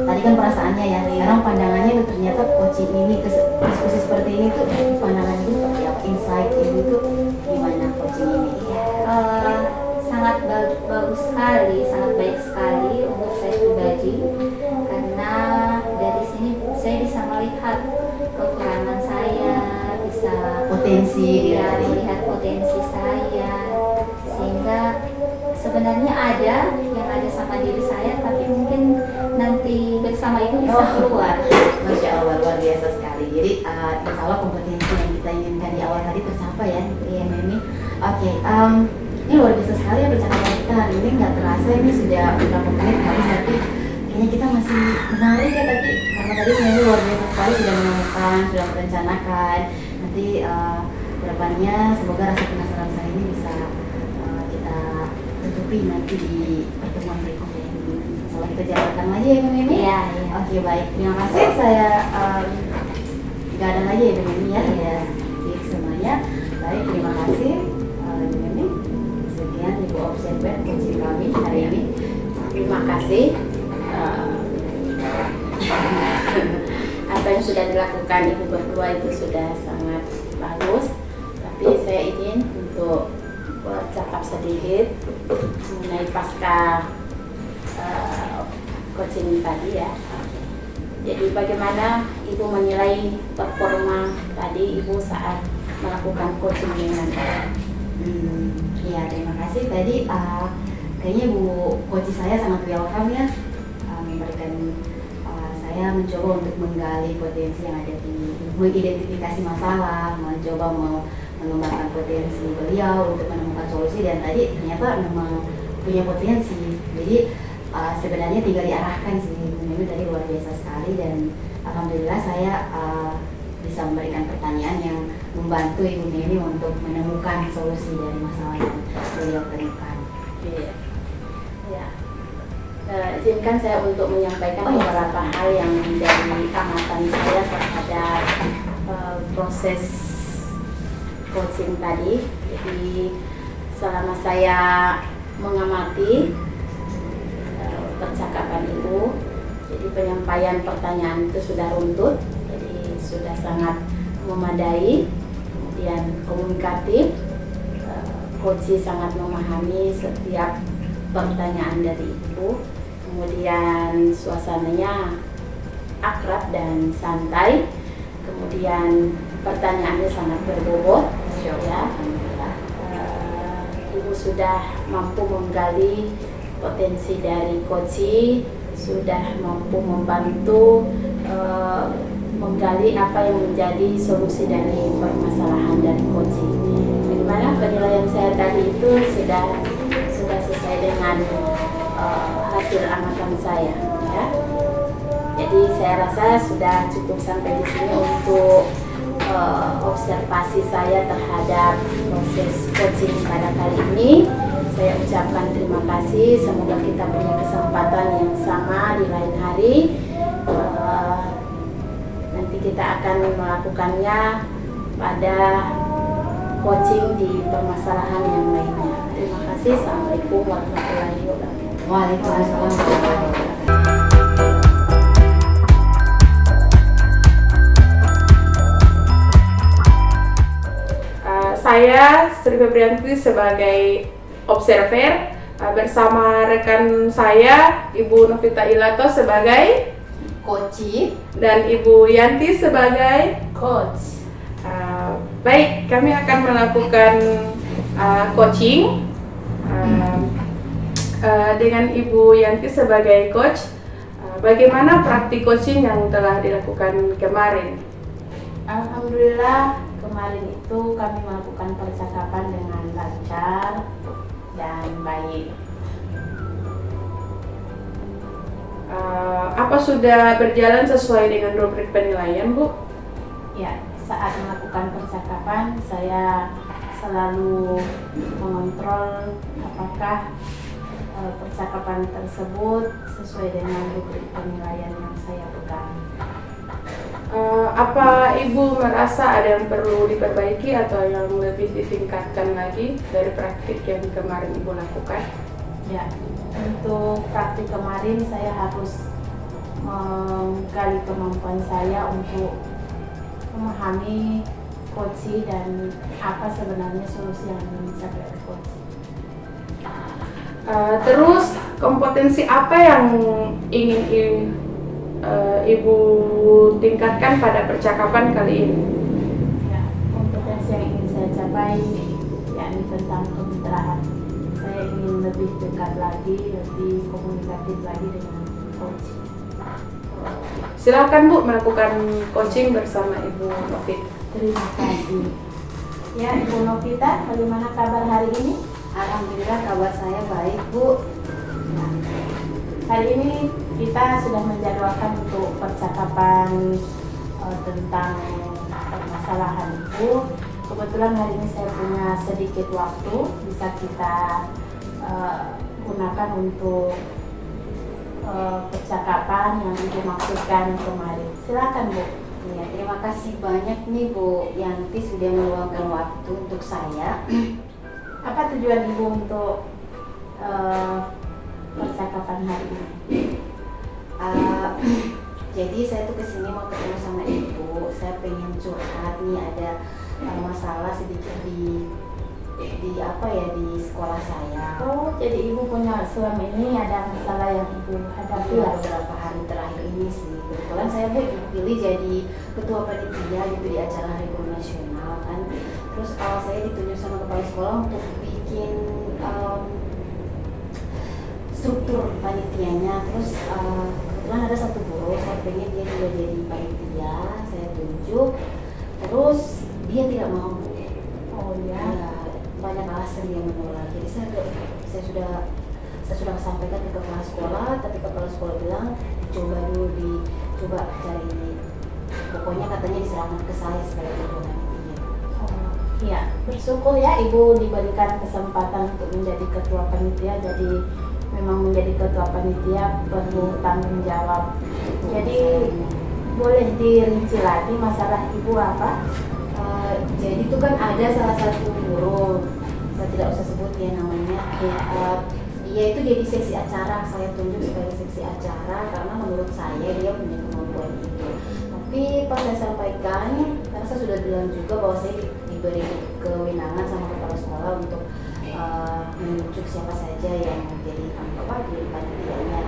Tadi kan perasaannya ya, sekarang pandangannya tuh ternyata coaching ini, diskusi seperti ini tuh pandangan Ibu seperti apa? Insight Ibu tuh gimana coaching ini? Sangat bagus sekali, sangat baik sekali untuk saya pribadi, karena dari sini saya bisa melihat kekurangan saya, bisa Potensi ya, dari melihat potensi saya, sehingga sebenarnya ada yang ada sama diri saya, tapi mungkin nanti bersama Ibu bisa keluar. Masya Allah, luar biasa sekali. Jadi insya Allah kompetensi yang kita inginkan di awal tadi tercapai ya, Iya. Mimi. Oke, ini luar biasa sekali ya percakapan kita hari ini. Nggak terasa ini sudah beberapa menit habis, tapi kayaknya kita masih menarik ya tadi. Karena tadi Mimi luar biasa sekali sudah menemukan, sudah merencanakan. Nanti depannya semoga rasa penasaran saya ini bisa kita tutupi nanti di pertemuan berikutnya. Insyaallah kita jalankan lagi ya Mimi. Iya. Oke, baik, terima kasih. Saya nggak ada lagi ya Mimi ya, di semuanya. Baik, terima kasih Mimi. Sekian Ibu Observer coaching kami hari ini. Terima kasih. Apa yang sudah dilakukan Ibu berdua itu sudah sangat bagus. Tapi saya ingin untuk bercakap sedikit mengenai pasca coaching tadi ya. Jadi bagaimana Ibu menilai performa tadi Ibu saat melakukan coaching dengan saya? Iya, terima kasih. Tadi kayaknya Bu coach saya sangat welcome ya, memberikan saya mencoba untuk menggali potensi yang ada di mengidentifikasi masalah, mencoba mengembangkan potensi beliau untuk menemukan solusi, dan tadi ternyata memang punya potensi. Jadi sebenarnya tinggal diarahkan sih. Ini tadi luar biasa sekali, dan alhamdulillah saya bisa memberikan pertanyaan yang membantu Ibu Mimi untuk menemukan solusi dari masalah yang beliau temukan. Iya. Ya. Izinkan saya untuk menyampaikan beberapa hal yang dari amatan saya terhadap proses coaching tadi. Jadi selama saya mengamati percakapan Ibu, jadi penyampaian pertanyaan itu sudah runtut, jadi sudah sangat memadai, kemudian komunikatif, coach sangat memahami setiap pertanyaan dari Ibu, kemudian suasananya akrab dan santai, kemudian pertanyaannya sangat berbobot, ya. Ibu sudah mampu menggali potensi dari coach, sudah mampu membantu menggali apa yang menjadi solusi dari permasalahan dari coach. Bagaimana penilaian saya tadi itu sudah sesuai dengan hasil amatan saya, ya. Jadi saya rasa sudah cukup sampai di sini untuk observasi saya terhadap proses coaching pada kali ini. Saya ucapkan terima kasih. Semoga kita punya kesempatan yang sama di lain hari. Nanti kita akan melakukannya pada coaching di permasalahan yang lainnya. Terima kasih. Assalamualaikum warahmatullahi wabarakatuh. Waalaikumsalam warahmatullahi wabarakatuh. Saya Sri Febrianti sebagai observer, bersama rekan saya Ibu Novita Ilato sebagai Coach dan Ibu Yanti sebagai Coach. baik, kami akan melakukan coaching dengan Ibu Yanti sebagai coach. Bagaimana praktik coaching yang telah dilakukan kemarin? Alhamdulillah kemarin itu kami melakukan percakapan dengan lancar dan baik. Apa sudah berjalan sesuai dengan rubrik penilaian, Bu? Ya, saat melakukan percakapan saya selalu mengontrol apakah percakapan tersebut sesuai dengan rubrik penilaian yang saya pegang. Apa Ibu merasa ada yang perlu diperbaiki atau yang lebih ditingkatkan lagi dari praktik yang kemarin Ibu lakukan? Ya, untuk praktik kemarin saya harus menggali kemampuan saya untuk memahami coaching dan apa sebenarnya solusi yang bisa dari coaching. Terus kompetensi apa yang ingin Ibu tingkatkan pada percakapan kali ini? Ya, kompetensi yang ingin saya capai yakni tentang kemitraan. Saya ingin lebih dekat lagi, lebih komunikatif lagi dengan coach. Silakan Bu melakukan coaching bersama Ibu Novita. Terima kasih. Ya, Ibu Novita, bagaimana kabar hari ini? Alhamdulillah kabar saya baik, Bu. Nah, hari ini kita sudah menjadwalkan untuk percakapan tentang permasalahan Ibu. Kebetulan hari ini saya punya sedikit waktu, bisa kita gunakan untuk percakapan yang Ibu maksudkan kemarin. Silakan Bu. Ya, terima kasih banyak nih Bu Yanti sudah meluangkan waktu untuk saya. Apa tujuan Ibu untuk percakapan hari ini? Jadi saya tuh kesini mau ketemu sama Ibu. Saya pengen curhat nih, ada masalah sedikit di apa ya, di sekolah saya. Oh, jadi Ibu punya selama ini ada masalah yang Ibu hadapi Ya, ya? beberapa hari terakhir ini sih. Kebetulan saya Bu dipilih jadi ketua panitia gitu di acara Hari Guru Nasional kan. Terus saya ditunjuk sama kepala sekolah untuk bikin struktur panitianya. Terus kebetulan ada satu guru, saya pengen dia juga jadi panitia, saya tunjuk. Terus dia tidak mau. Oh ya. Ya, banyak alasan dia menolak. Jadi saya sudah sampaikan ke kepala sekolah, tapi kepala sekolah bilang coba cari, pokoknya katanya diserahkan ke saya sebagai ketua panitia. Oh, iya, bersyukur ya Ibu diberikan kesempatan untuk menjadi ketua panitia. Jadi memang menjadi ketua panitia perlu tanggung jawab. Jadi boleh dirinci lagi masalah Ibu apa? Jadi itu kan ada salah satu guru, saya tidak usah sebut ya namanya. Dia itu jadi seksi acara, saya tunjuk sebagai seksi acara karena menurut saya dia punya kemampuan itu. Tapi pas saya sampaikan, karena saya sudah bilang juga bahwa saya diberi kewenangan sama kepala sekolah untuk menunjuk siapa saja yang menjadi panitianya.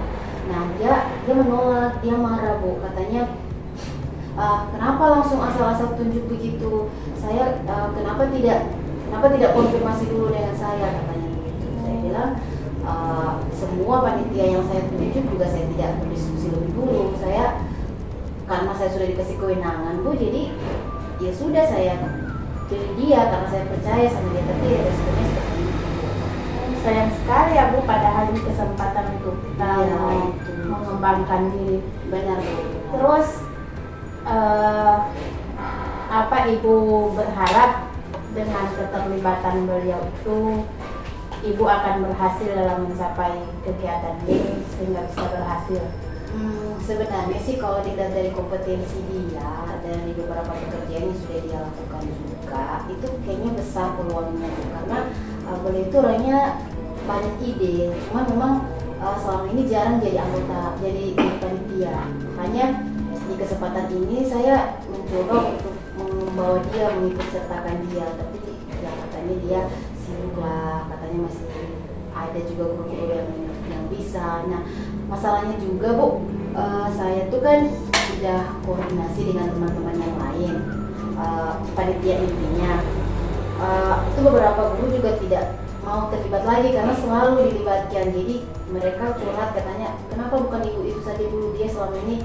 Nah dia menolak, dia marah Bu, katanya kenapa langsung asal-asal tunjuk begitu? Saya kenapa tidak konfirmasi dulu dengan saya, katanya gitu. Saya bilang semua panitia yang saya tunjuk juga saya tidak berdiskusi lebih dulu. Karena saya sudah dikasih kewenangan Bu, jadi ya sudah saya pilih dia karena saya percaya sama dia. Tapi ya responnya seperti itu. Sayang sekali ya Bu, padahal ini kesempatan untuk kita mengembangkan diri. Benar Bu. Terus apa Ibu berharap dengan keterlibatan beliau itu Ibu akan berhasil dalam mencapai kegiatan ini sehingga bisa berhasil? Sebenarnya sih kalau dilihat dari kompetensi dia dari beberapa pekerjaan yang sudah dia lakukan juga, itu kayaknya besar peluangnya karena beliau itu orangnya banyak ide, cuma memang selama ini jarang jadi anggota, jadi panitia. Hanya di kesempatan ini saya mencoba untuk membawa dia, mengikut sertakan dia, tapi ya katanya dia sibuk lah, katanya masih ada juga guru-guru yang bisa. Nah masalahnya juga Bu, saya tuh kan sudah koordinasi dengan teman-teman yang lain, panitia intinya. Itu beberapa guru juga tidak mau terlibat lagi karena selalu dilibatkan. Jadi mereka curhat katanya, kenapa bukan ibu itu saja dulu, dia selama ini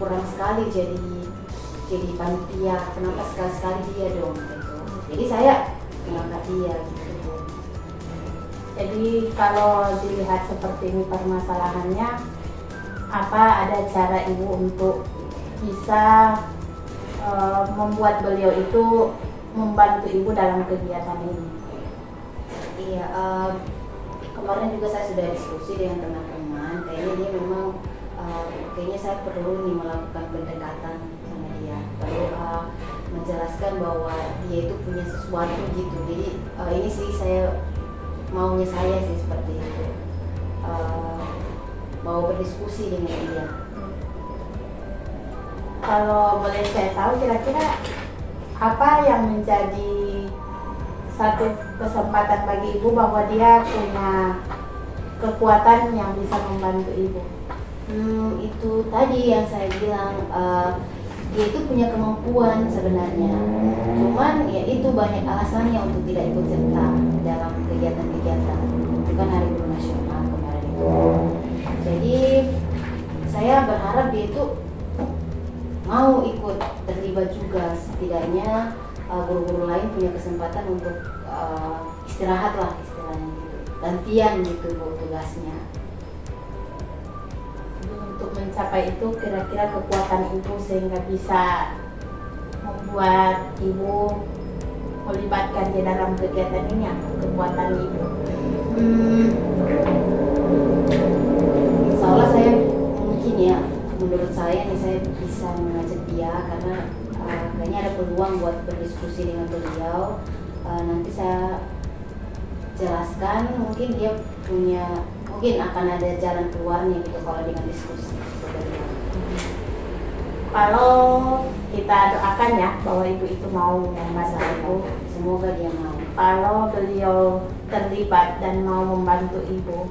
kurang sekali jadi panitia, kenapa sekali-sekali dia dong gitu. Jadi saya mengangkat dia gitu. Jadi kalau dilihat seperti ini permasalahannya, apa ada cara Ibu untuk bisa membuat beliau itu membantu Ibu dalam kegiatan ini? Iya, kemarin juga saya sudah diskusi dengan teman-teman. Kayaknya dia memang, kayaknya saya perlu nih melakukan pendekatan sama dia. perlu menjelaskan bahwa dia itu punya sesuatu gitu. Jadi ini sih maunya saya sih seperti itu, mau berdiskusi dengan dia. Kalau boleh saya tahu kira-kira apa yang menjadi satu kesempatan bagi ibu bahwa dia punya kekuatan yang bisa membantu ibu? Itu tadi yang saya bilang, dia itu punya kemampuan sebenarnya, cuman ya itu banyak alasannya untuk tidak ikut serta dalam kegiatan-kegiatan. Itu kan Hari Guru Nasional kemarin itu. Jadi saya berharap dia itu mau ikut terlibat juga, setidaknya guru-guru lain punya kesempatan untuk istirahat lah istilahnya gitu, gantian gitu Bu tugasnya. Jadi untuk mencapai itu kira-kira kekuatan ibu sehingga bisa membuat ibu melibatkan dia dalam kegiatan ini, apa kekuatan ibu? Insya Allah saya mungkin ya, menurut saya nih saya bisa mengajak dia karena kayaknya ada peluang buat berdiskusi dengan beliau. Nanti saya jelaskan, mungkin dia mungkin akan ada jalan keluarnya gitu kalau dengan diskusi. Kalau kita doakan ya bahwa ibu itu mau membantu ibu, Semoga dia mau. kalau beliau terlibat dan mau membantu ibu,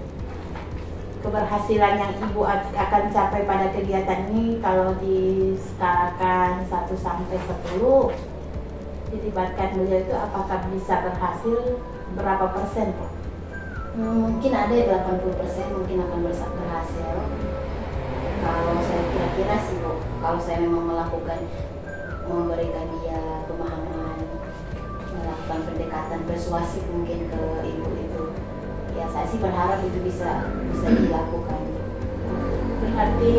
keberhasilan yang ibu akan capai pada kegiatan ini kalau diskalakan 1 sampai 10, dilibatkan beliau itu apakah bisa berhasil berapa persen, Bu? Mungkin ada 80% mungkin akan berhasil. Kalau saya kira-kira sih Bu, kalau saya memang memberikan dia pemahaman, melakukan pendekatan persuasif mungkin ke ibu itu, ya saya sih berharap itu bisa dilakukan. Berarti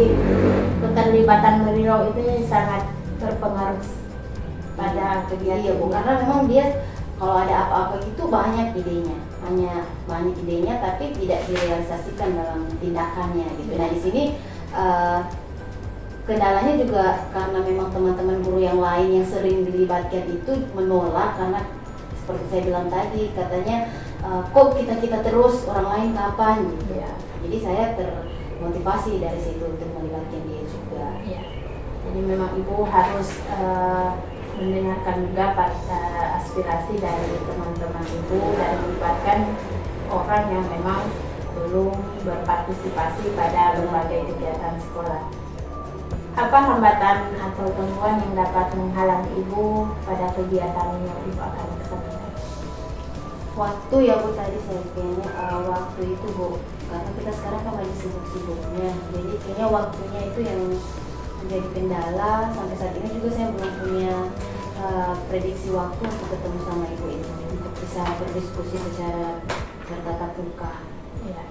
keterlibatan beliau itu sangat berpengaruh pada kegiatan. Iya Bu, karena memang dia kalau ada apa-apa itu banyak idenya, tapi tidak direalisasikan dalam tindakannya gitu. Nah di sini kendalanya juga karena memang teman-teman guru yang lain yang sering dilibatkan itu menolak, karena seperti saya bilang tadi, katanya kok kita terus, orang lain kapan gitu ya. Jadi saya termotivasi dari situ untuk melibatkan dia juga. Ya. Jadi memang ibu harus mendengarkan juga pada aspirasi dari teman-teman ibu dan melibatkan orang yang memang belum berpartisipasi pada berbagai kegiatan sekolah. Apa hambatan atau gangguan yang dapat menghalangi ibu pada kegiatan yang ibu akan laksanakan? Waktu ya Bu, tadi saya kayaknya waktu itu Bu, karena kita sekarang kan lagi sibuk-sibuknya, jadi kayaknya waktunya itu yang menjadi kendala. Sampai saat ini juga saya belum punya prediksi waktu untuk ketemu sama ibu itu, untuk bisa berdiskusi secara bertatap muka. Ya.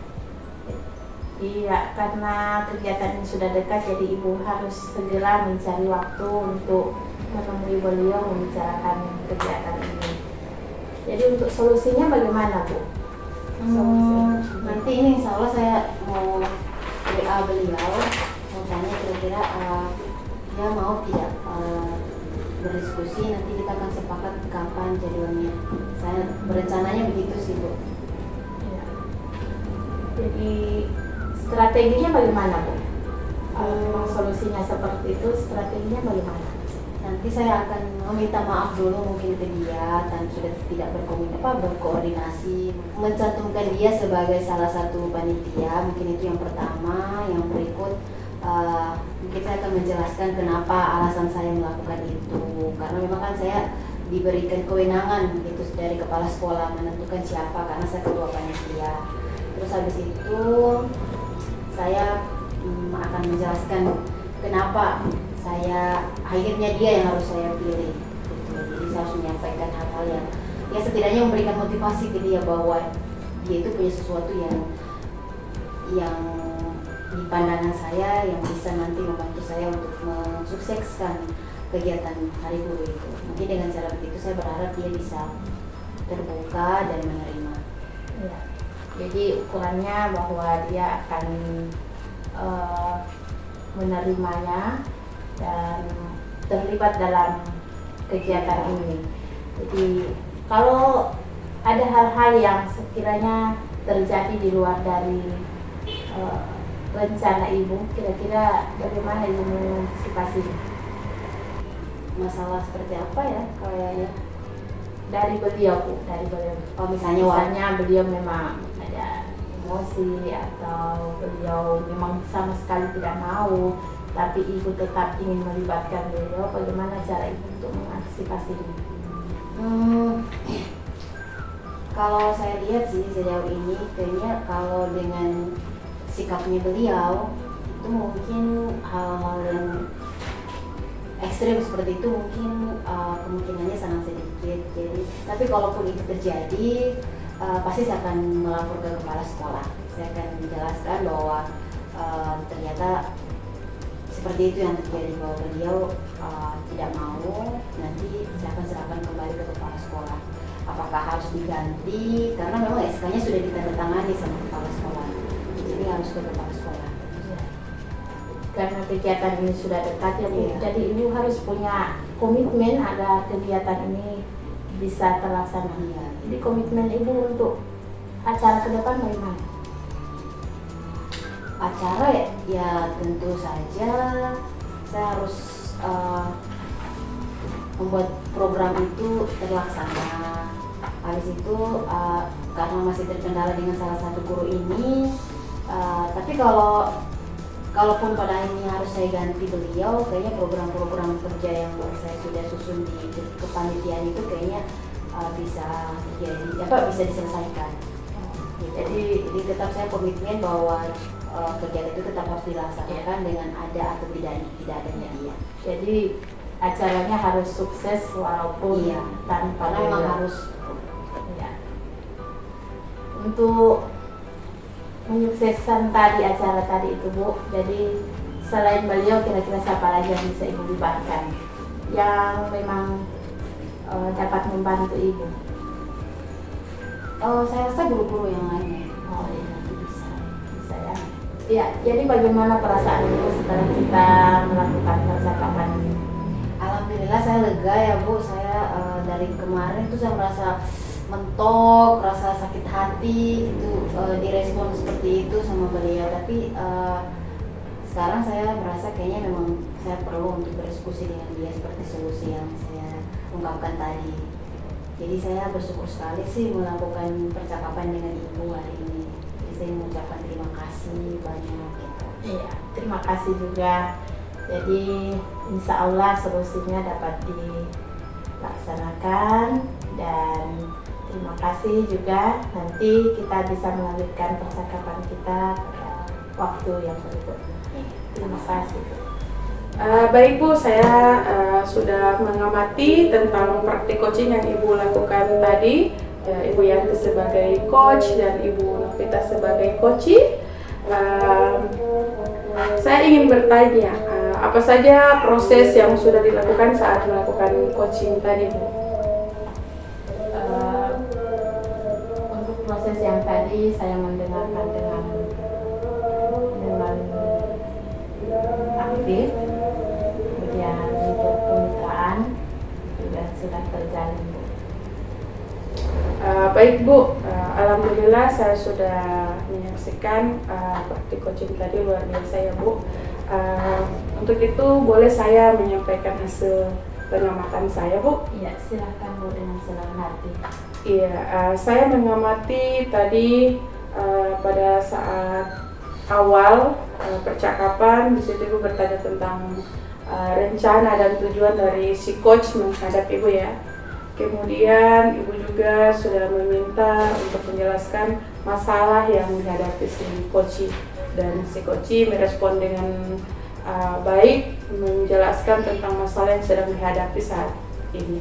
Iya, karena kegiatan ini sudah dekat, jadi ibu harus segera mencari waktu untuk menemui beliau membicarakan kegiatan ini. Jadi untuk solusinya bagaimana, Bu? Nanti ini insya Allah saya mau WA beliau, mau tanya kira-kira dia mau tidak berdiskusi, nanti kita akan sepakat kapan jadwalnya. Saya berencananya begitu sih Bu. Ya. Jadi strateginya bagaimana, Bu? Kalau memang solusinya seperti itu, strateginya bagaimana? Nanti saya akan meminta maaf dulu mungkin ke dia dan sudah tidak berkoordinasi, mencantumkan dia sebagai salah satu panitia, mungkin itu yang pertama. Yang berikut mungkin saya akan menjelaskan kenapa alasan saya melakukan itu, karena memang kan saya diberikan kewenangan itu dari kepala sekolah menentukan siapa, karena saya ketua panitia. Terus habis itu saya akan menjelaskan kenapa akhirnya dia yang harus saya pilih gitu. Jadi saya harus menyampaikan hal-hal yang ya setidaknya memberikan motivasi ke dia bahwa dia itu punya sesuatu yang di pandangan saya yang bisa nanti membantu saya untuk mensukseskan kegiatan Hari Guru itu. Mungkin dengan cara begitu saya berharap dia bisa terbuka dan menerima. Ya. Jadi ukurannya bahwa dia akan menerimanya dan terlibat dalam kegiatan ini. Jadi kalau ada hal-hal yang sekiranya terjadi di luar dari rencana ibu, kira-kira bagaimana ibu mengantisipasi Masalah seperti apa ya kayaknya? dari beliau Bu, dari beliau? Oh, misalnya Beliau memang ada emosi atau beliau memang sama sekali tidak mau, tapi ibu tetap ingin melibatkan beliau, bagaimana cara ibu untuk mengantisipasi ini? Kalau saya lihat sih sejauh ini kayaknya kalau dengan sikapnya beliau itu mungkin hal-hal yang ekstrim seperti itu mungkin kemungkinannya sangat sedikit. Jadi, tapi kalaupun itu terjadi, pasti saya akan melapor ke kepala sekolah. Saya akan menjelaskan bahwa ternyata seperti itu yang terjadi, bahwa beliau tidak mau. Nanti saya akan serahkan kembali ke kepala sekolah. Apakah harus diganti? Karena memang SK-nya sudah ditandatangani sama kepala sekolah. Jadi harus ke kepala sekolah. Karena kegiatan ini sudah dekat ya Bu, Iya. jadi ibu harus punya komitmen agar kegiatan ini bisa terlaksana. Iya. Jadi komitmen ibu untuk acara ke depan bagaimana? Acara ya tentu saja saya harus membuat program itu terlaksana. Habis itu karena masih terkendala dengan salah satu guru ini, tapi kalaupun pada akhirnya harus saya ganti beliau, kayaknya program-program kerja yang saya sudah susun di kepanitiaan itu kayaknya bisa bisa diselesaikan. Jadi tetap saya komitmen bahwa kegiatan itu tetap harus dilaksanakan dengan ada atau tidak adanya dia. Jadi acaranya harus sukses walaupun Iya. tanpa Karena memang beliau. harus Ya. Untuk menyukseskan tadi acara tadi itu Bu, jadi selain beliau kira-kira siapa lagi yang bisa ibu libatkan yang memang dapat membantu ibu? saya rasa guru-guru yang lainnya. Oh iya, nanti bisa ya. Ya, jadi bagaimana perasaan ibu setelah kita melakukan percakapan ini? Alhamdulillah saya lega ya Bu. Saya dari kemarin tuh saya merasa mentok, rasa sakit hati gitu, direspon seperti itu sama beliau. Tapi sekarang saya merasa kayaknya memang saya perlu untuk berdiskusi dengan dia seperti solusi yang saya ungkapkan tadi. Jadi saya bersyukur sekali sih melakukan percakapan dengan ibu hari ini. Jadi saya mengucapkan terima kasih banyak gitu. Iya, terima kasih juga. Jadi insya Allah solusinya dapat dilaksanakan dan terima kasih juga. Nanti kita bisa melanjutkan percakapan kita pada waktu yang berikutnya. Terima kasih. Baik Bu, saya sudah mengamati tentang praktik coaching yang Ibu lakukan tadi. Ibu Yanti sebagai coach dan Ibu Novita sebagai coachee. Saya ingin bertanya, apa saja proses yang sudah dilakukan saat melakukan coaching tadi Bu? Untuk proses yang tadi saya mendengarkan dengan aktif, kemudian untuk kemitraan juga sudah terjalin Bu. Baik Bu, alhamdulillah saya sudah menyaksikan praktik coaching tadi luar biasa ya Bu. Untuk itu boleh saya menyampaikan hasil pengamatan saya Bu? Iya, silakan Bu dengan senang hati. Iya, saya mengamati tadi pada saat awal percakapan, di situ Ibu bertanya tentang rencana dan tujuan dari si coach menghadap Ibu ya. Kemudian Ibu juga sudah meminta untuk menjelaskan masalah yang dihadapi si coachee, dan si coachee merespon dengan baik, menjelaskan tentang masalah yang sedang dihadapi saat ini.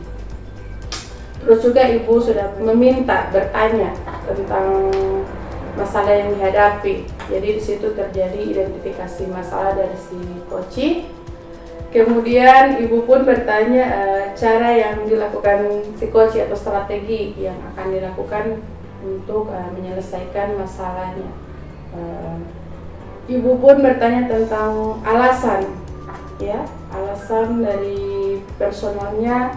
Terus juga Ibu sudah meminta bertanya tentang masalah yang dihadapi. Jadi di situ terjadi identifikasi masalah dari si coachee. Kemudian Ibu pun bertanya cara yang dilakukan si coachee atau strategi yang akan dilakukan untuk menyelesaikan masalahnya. Ibu pun bertanya tentang alasan, ya, alasan dari personalnya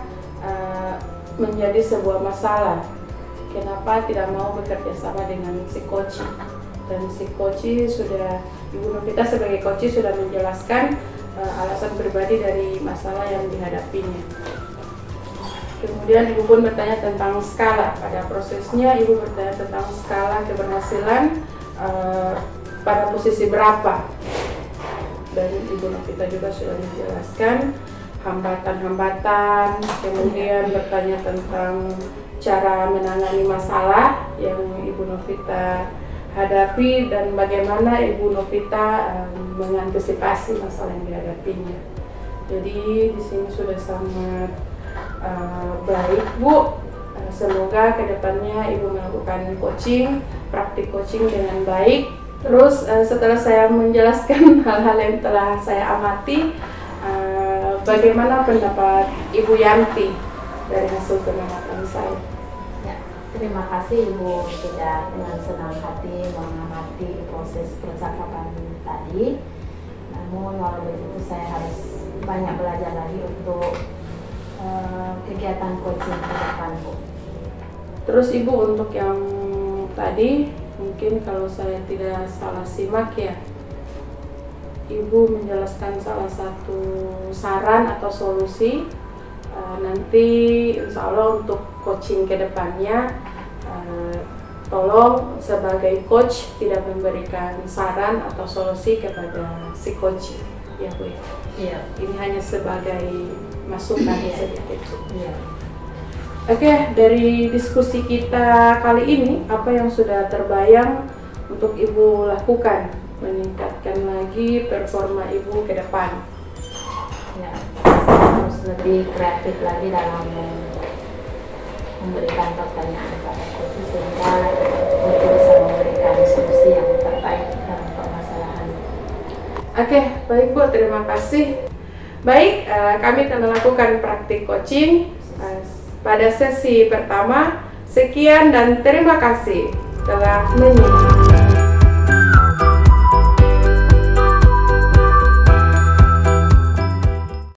menjadi sebuah masalah. Kenapa tidak mau bekerja sama dengan si coaching? Dan si coaching sudah, Ibu Novita sebagai coaching sudah menjelaskan alasan pribadi dari masalah yang dihadapinya. Kemudian Ibu pun bertanya tentang skala. Pada prosesnya Ibu bertanya tentang skala keberhasilan pada posisi berapa. Dan Ibu Novita juga sudah menjelaskan hambatan-hambatan, kemudian bertanya tentang cara menangani masalah yang Ibu Novita hadapi dan bagaimana Ibu Novita mengantisipasi masalah yang dihadapinya. Jadi di sini sudah sangat baik, Bu. Semoga kedepannya Ibu melakukan coaching, praktik coaching dengan baik. Terus setelah saya menjelaskan hal-hal yang telah saya amati, bagaimana pendapat Ibu Yanti dari hasil pengamatan saya? Ya, terima kasih Ibu sudah dengan senang hati mengamati proses percakapan tadi. Namun walau begitu saya harus banyak belajar lagi untuk kegiatan coaching ke depan, Bu. Terus Ibu untuk yang tadi, mungkin kalau saya tidak salah simak ya, Ibu menjelaskan salah satu saran atau solusi nanti insya Allah untuk coaching ke depannya, tolong sebagai coach tidak memberikan saran atau solusi kepada si coach, ya Bu ya. Iya. Ini hanya sebagai masukan sedikit. Iya. Oke, dari diskusi kita kali ini, apa yang sudah terbayang untuk Ibu lakukan meningkatkan lagi performa Ibu ke depan? Ya, harus lebih kreatif lagi dalam memberikan pertanyaan kepada coach sehingga coach bisa memberikan solusi yang terbaik dalam permasalahan. Oke, baik Bu, terima kasih. Baik, kami akan melakukan praktik coaching pada sesi pertama. Sekian dan terima kasih telah menyimak.